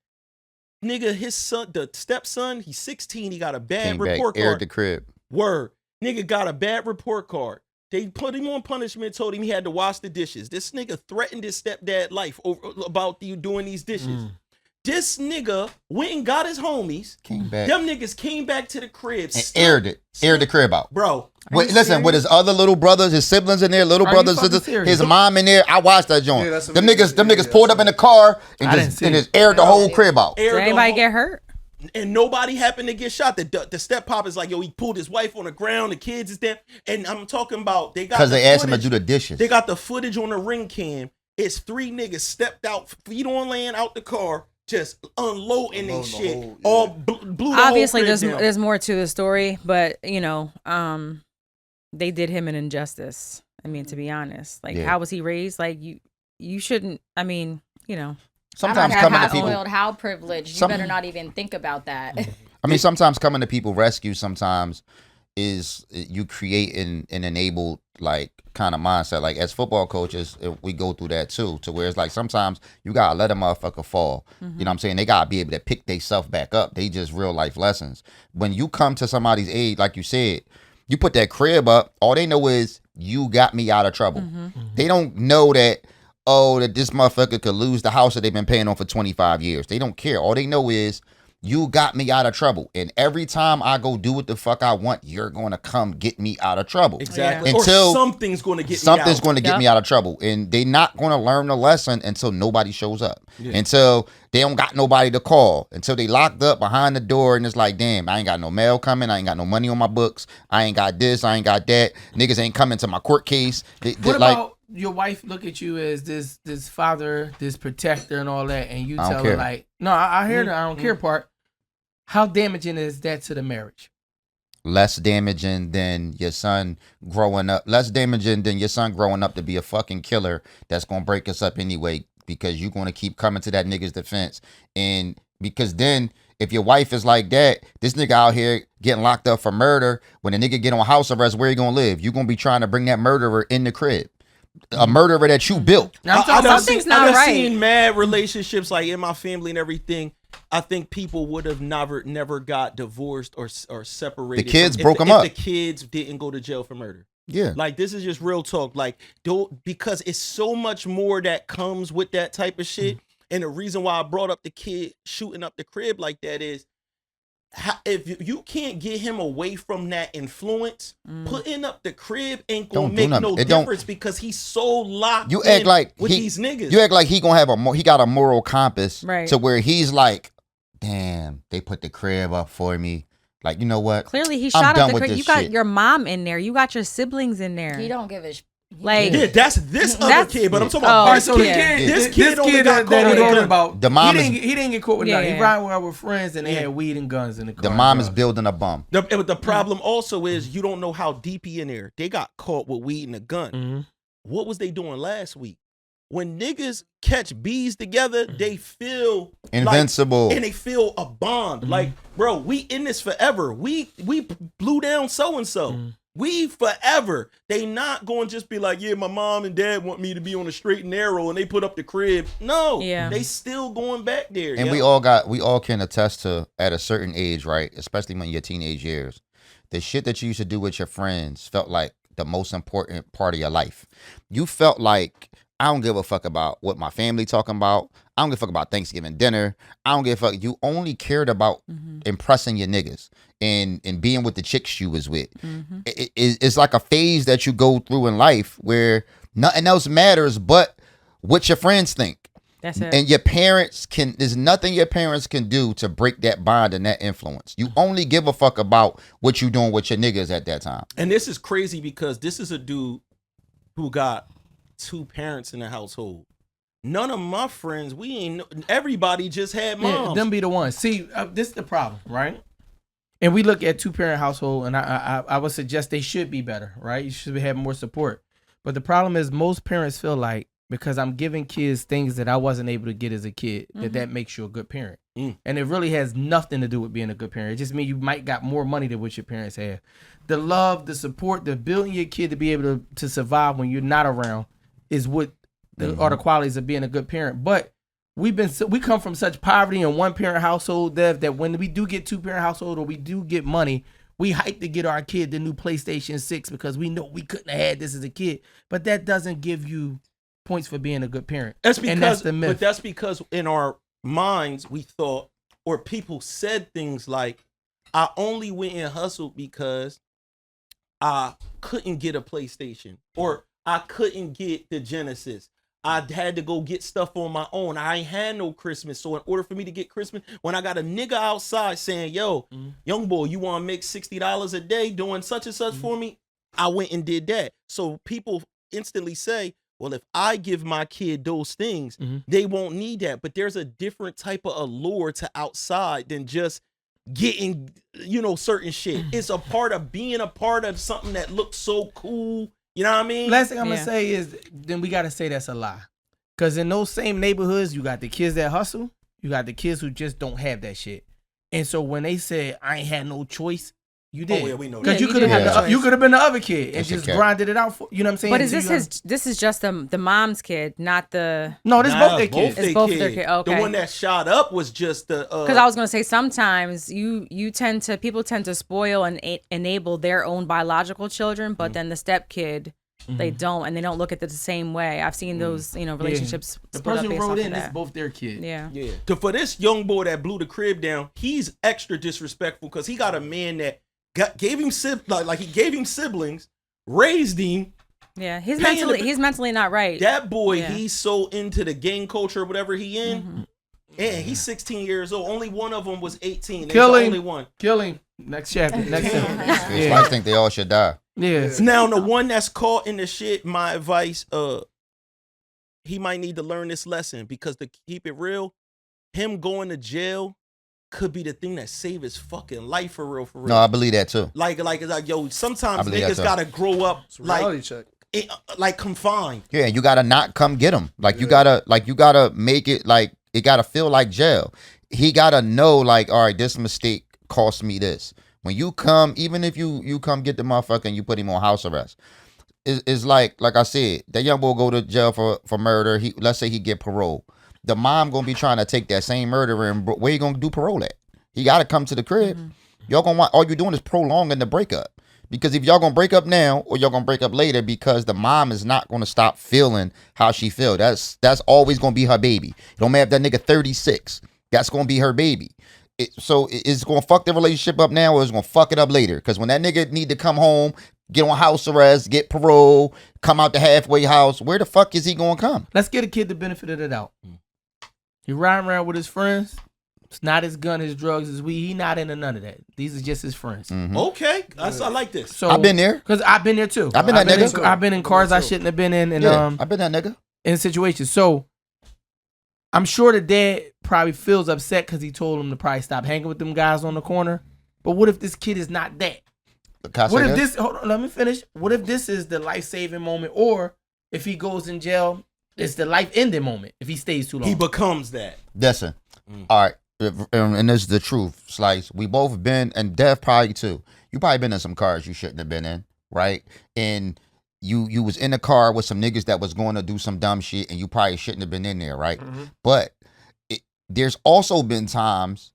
Nigga, his son, the stepson, he's 16. He got a bad report card. Aired the crib. Word, nigga got a bad report card. They put him on punishment, told him he had to wash the dishes. This nigga threatened his stepdad life about you doing these dishes. This nigga went and got his homies. Came back. Them niggas came back to the crib. And aired the crib out. Bro. Wait, listen, with his other little brothers, his siblings in there, brothers, sisters, his mom in there. I watched that joint. Yeah, them niggas pulled up in the car and just aired the whole crib out. Did anybody get hurt? And nobody happened to get shot. The step pop is like, yo, he pulled his wife on the ground. The kids is there. And I'm talking about because they asked him to do the dishes. They got the footage on the ring cam. It's 3 niggas stepped out, feet on land, out the car, just unloading their shit. All blew the Obviously, whole crib down. there's more to the story, but they did him an injustice. I mean, to be honest, like how was he raised? Like you shouldn't. I mean, Sometimes I don't coming know to people, spoiled, how privileged. You better not even think about that. I mean, sometimes coming to people rescue sometimes is you create and enable like kind of mindset. Like as football coaches, we go through that too. To where it's like sometimes you gotta let a motherfucker fall. You know what I'm saying? They gotta be able to pick themselves back up. They just real life lessons. When you come to somebody's aid, like you said, you put that crib up. All they know is you got me out of trouble. They don't know that. That this motherfucker could lose the house that they've been paying on for 25 years. They don't care. All they know is you got me out of trouble. And every time I go do what the fuck I want, you're going to come get me out of trouble. Exactly. Until or something's going to get me out of trouble. And they not going to learn the lesson until nobody shows up. Until they don't got nobody to call. Until they locked up behind the door and it's like, damn, I ain't got no mail coming. I ain't got no money on my books. I ain't got this. I ain't got that. Niggas ain't coming to my court case. What about your wife look at you as this father, this protector and all that, and you tell her like, no, I hear the I don't care part. How damaging is that to the marriage? Less damaging than your son growing up. Less damaging than your son growing up to be a fucking killer that's going to break us up anyway because you're going to keep coming to that nigga's defense. And because then if your wife is like that, this nigga out here getting locked up for murder, when the nigga get on house arrest, where you going to live? You're going to be trying to bring that murderer in the crib. A murderer that you built. Something's not right. I've seen mad relationships like in my family and everything. I think people would have never got divorced or separated. The kids broke them up. If the kids didn't go to jail for murder. Yeah. Like, this is just real talk. Like, because it's so much more that comes with that type of shit. And the reason why I brought up the kid shooting up the crib like that is, if you can't get him away from that influence, putting up the crib ain't gonna make no difference because he's so locked you act like with these niggas. You act like he gonna have he got a moral compass right. to where he's like, damn, they put the crib up for me. Like, you know what? Clearly he shot up the crib. You got your mom in there. You got your siblings in there. He don't give a like, yeah, that's this other kid, but I'm talking about this kid. This kid only got caught with a gun. About the mom he didn't get caught with nothing. He riding around with friends and they had weed and guns in the car. The mom is building a bomb. The problem also is you don't know how deep he in there. They got caught with weed and a gun. What was they doing last week? When niggas catch bees together, they feel invincible, and they feel a bond. Like, bro, we in this forever. We blew down so and so. We forever. They not going to just be like, yeah, my mom and dad want me to be on the straight and narrow, and they put up the crib. No, they still going back there. And we all can attest to at a certain age, right? Especially when you're teenage years, the shit that you used to do with your friends felt like the most important part of your life. You felt like, I don't give a fuck about what my family talking about. I don't give a fuck about Thanksgiving dinner. I don't give a fuck. You only cared about impressing your niggas and being with the chicks you was with. It's like a phase that you go through in life where nothing else matters but what your friends think. That's it. And your parents there's nothing your parents can do to break that bond and that influence. You only give a fuck about what you doing with your niggas at that time. And this is crazy because this is a dude who got 2 parents in the household. None of my friends, everybody just had moms. Yeah, them be the ones. See, this is the problem, right? And we look at 2-parent household, and I would suggest they should be better, right? You should have more support. But the problem is most parents feel like because I'm giving kids things that I wasn't able to get as a kid, that makes you a good parent. And it really has nothing to do with being a good parent. It just means you might got more money than what your parents have. The love, the support, the building your kid to be able to survive when you're not around is what are the qualities of being a good parent. But we come from such poverty in 1-parent household, Dev, that when we do get 2-parent household or we do get money, we hype to get our kid the new PlayStation 6 because we know we couldn't have had this as a kid. But that doesn't give you points for being a good parent. That's because, and that's the myth. But that's because in our minds we thought, or people said things like, I only went and hustled because I couldn't get a PlayStation, or I couldn't get the Genesis. I had to go get stuff on my own. I ain't had no Christmas. So in order for me to get Christmas, when I got a nigga outside saying, yo, young boy, you want to make $60 a day doing such and such for me? I went and did that. So people instantly say, well, if I give my kid those things, they won't need that. But there's a different type of allure to outside than just getting, certain shit. It's a part of being a part of something that looks so cool. You know what I mean? Last thing I'm going to say is then we got to say that's a lie. Because in those same neighborhoods, you got the kids that hustle. You got the kids who just don't have that shit. And so when they said, I ain't had no choice, you did. Oh, yeah, we know because that. you could have been the other kid and just grinded it out for, you know what I'm saying? But this is just the mom's kid, not the... No, this both their kids. It's both their kids. Okay. The one that shot up was just the... Because I was going to say, sometimes people tend to spoil and enable their own biological children, but then the step kid, they don't, and they don't look at it the same way. I've seen those, relationships. The person who wrote in, it's both their kids. Yeah. For this young boy that blew the crib down, he's extra disrespectful because he got a man that gave him siblings, raised him. Yeah, he's mentally not right. That boy, he's so into the gang culture or whatever he in. And he's 16 years old. Only one of them was 18. Kill him. Only one. Kill him. Next chapter. I think they all should die. Yeah. Now the one that's caught in the shit, my advice, he might need to learn this lesson because to keep it real, him going to jail could be the thing that save his fucking life for real. No, I believe that too. Like yo, sometimes niggas gotta grow up like confined. Yeah, you gotta not come get him. Like you gotta make it like it gotta feel like jail. He gotta know like, all right, this mistake cost me this. When you come, even if you come get the motherfucker and you put him on house arrest, it's like I said, that young boy go to jail for murder. Let's say he get parole. The mom gonna be trying to take that same murderer and where you gonna do parole at? He gotta come to the crib. Y'all gonna want, all you doing is prolonging the breakup Because if y'all gonna break up now or y'all gonna break up later, because the mom is not gonna stop feeling how she feel. That's always gonna be her baby. It don't matter if that nigga 36. That's gonna be her baby. So it's gonna fuck the relationship up now or it's gonna fuck it up later. Because when that nigga need to come home, get on house arrest, get parole, come out the halfway house, where the fuck is he gonna come? Let's get a kid the benefit of the doubt. He riding around with his friends. It's not his gun, his drugs, his weed. He not into none of that. These are just his friends. Okay, I like this. So I've been there. Because I've been there too. I've been that nigga. I've been in cars I shouldn't have been in, and I've been that nigga. in situations. So I'm sure the dad probably feels upset because he told him to probably stop hanging with them guys on the corner. But what if this kid is not that? What if this? Hold on, let me finish. What if this is the life-saving moment, or if he goes in jail, it's the life-ending moment if he stays too long? He becomes that. Listen, all right, and this is the truth, Slice. We both been, and Dev probably too. You probably been in some cars you shouldn't have been in, right? And you was in a car with some niggas that was going to do some dumb shit, and you probably shouldn't have been in there, right? But there's also been times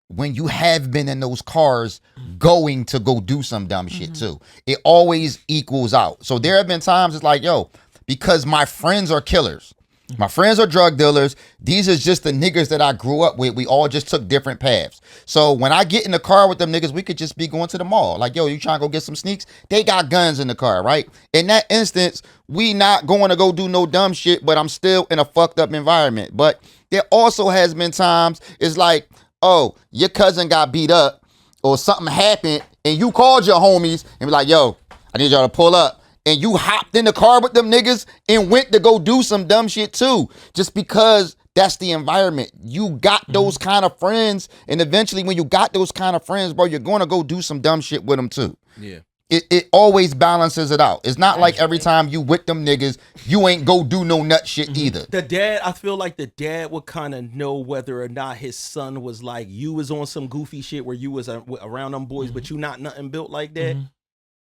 when you have been in those cars going to go do some dumb shit too. It always equals out. So there have been times it's like, yo, because my friends are killers. My friends are drug dealers. These is just the niggas that I grew up with. We all just took different paths. So when I get in the car with them niggas, we could just be going to the mall. Like, yo, you trying to go get some sneaks? They got guns in the car, right? In that instance, we not going to go do no dumb shit, but I'm still in a fucked up environment. But there also has been times it's like, oh, your cousin got beat up or something happened and you called your homies and be like, yo, I need y'all to pull up. And you hopped in the car with them niggas and went to go do some dumb shit too. Just because that's the environment. You got those kind of friends. And eventually when you got those kind of friends, bro, you're going to go do some dumb shit with them too. Yeah. It always balances it out. It's not like every time you with them niggas, you ain't go do no nut shit either. The dad, I feel like the dad would kind of know whether or not his son was like, you was on some goofy shit where you was around them boys, but you not nothing built like that.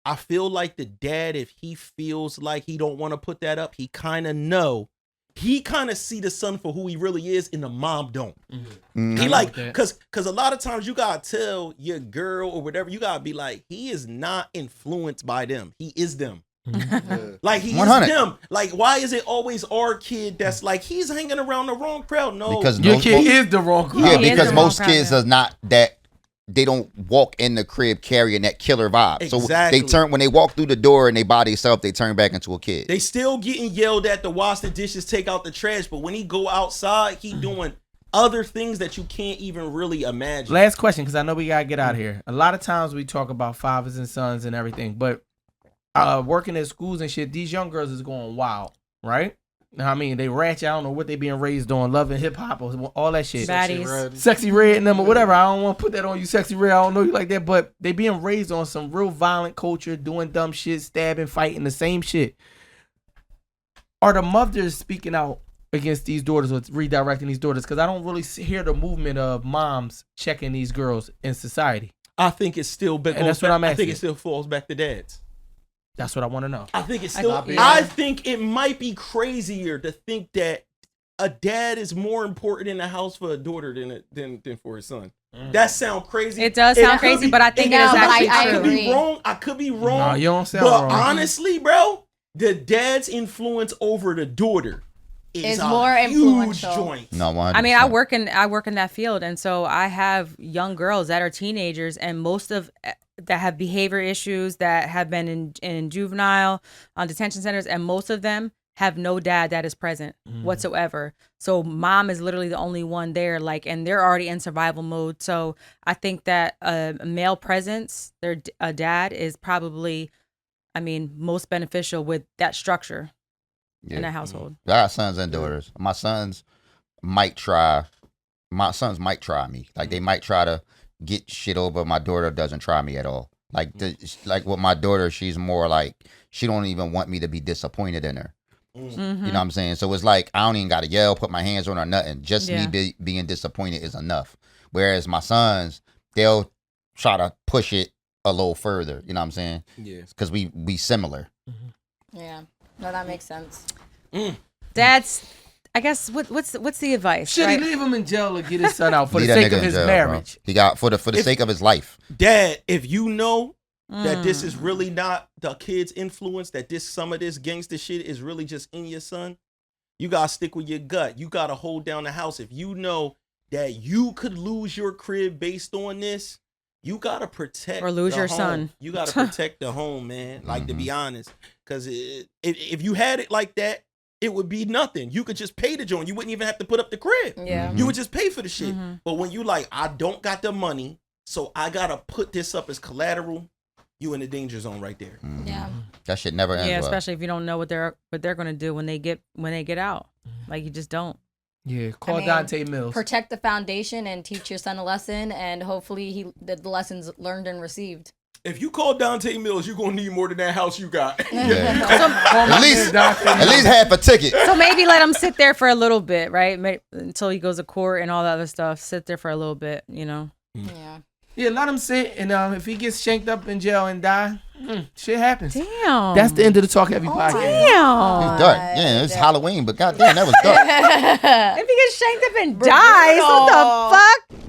I feel like the dad, if he feels like he don't want to put that up, he kind of know. He kind of see the son for who he really is, and the mom don't. He like, cause a lot of times you gotta tell your girl or whatever, you gotta be like, he is not influenced by them. He is them. Like he 100. Is them. Like, why is it always our kid that's like he's hanging around the wrong crowd? No, because your kid is the wrong crowd. Yeah, because most kids are not that. They don't walk in the crib carrying that killer vibe. Exactly. So they turn, when they walk through the door and they by themselves, they turn back into a kid. They still getting yelled at to wash the dishes, take out the trash, but when he go outside, he doing other things that you can't even really imagine. Last question, because I know we gotta get out of here. A lot of times we talk about fathers and sons and everything, but working at schools and shit, these young girls is going wild, right? I mean, they ratchet. I don't know what they being raised on, loving hip hop or all that shit. Baddies. Sexy Red and them or whatever. I don't want to put that on you, Sexy Red. I don't know you like that, but they being raised on some real violent culture, doing dumb shit, stabbing, fighting, the same shit. Are the mothers speaking out against these daughters or redirecting these daughters? Because I don't really hear the movement of moms checking these girls in society. I think it's still been. And that's what I'm asking. I think it still falls back to dads. That's what I want to know. I think it's still. I think it might be crazier to think that a dad is more important in the house for a daughter than for his son. That sounds crazy. It does sound crazy, but I think it is actually true. I could be wrong. I could be wrong. No, you don't sound wrong. But honestly, bro, the dad's influence over the daughter is more huge influential. Joint. No, 100%. I mean, I work in that field, and so I have young girls that are teenagers, and most of that have behavior issues, that have been in juvenile detention centers, and most of them have no dad that is present whatsoever. So mom is literally the only one there, like, and they're already in survival mode. So I think that a male presence, a dad, is probably, I mean, most beneficial with that structure in a household. I got sons and daughters. My sons might try me. Like, they might try to get shit over. My daughter doesn't try me at all. Like, like with my daughter, she's more like, she don't even want me to be disappointed in her. You know what I'm saying? So it's like, I don't even got to yell, put my hands on her, nothing. Just me being disappointed is enough. Whereas my sons, they'll try to push it a little further. You know what I'm saying? Yeah. Because we similar. Yeah. No, that makes sense. Dad's, I guess, what's the advice? Should he leave him in jail or get his son out for the sake of his marriage? Bro. He got for the sake of his life. Dad, if you know that this is really not the kid's influence, that some of this gangster shit is really just in your son, you gotta stick with your gut. You gotta hold down the house. If you know that you could lose your crib based on this, you gotta protect or lose your home. son. You gotta protect the home, man. Like, to be honest, because if you had it like that, it would be nothing. You could just pay the joint. You wouldn't even have to put up the crib. Yeah. You would just pay for the shit. But when you like, I don't got the money, so I gotta put this up as collateral, you in the danger zone right there. Yeah. That shit never ends. Yeah, well. especially if you don't know what they're gonna do when they get out. Like, you just don't. Yeah, call Dante Mills. Protect the foundation and teach your son a lesson, and hopefully the lessons learned and received. If you call Dante Mills, you're gonna need more than that house you got. At least half a ticket. So maybe let him sit there for a little bit, right? Until he goes to court and all that other stuff. Sit there for a little bit, you know. Yeah. Yeah, let him sit, and if he gets shanked up in jail and die, shit happens. Damn. That's the end of the Talk Heavy podcast. Damn. It's dark. Yeah, it's Halloween, but goddamn, that was dark. If he gets shanked up and dies, what the fuck?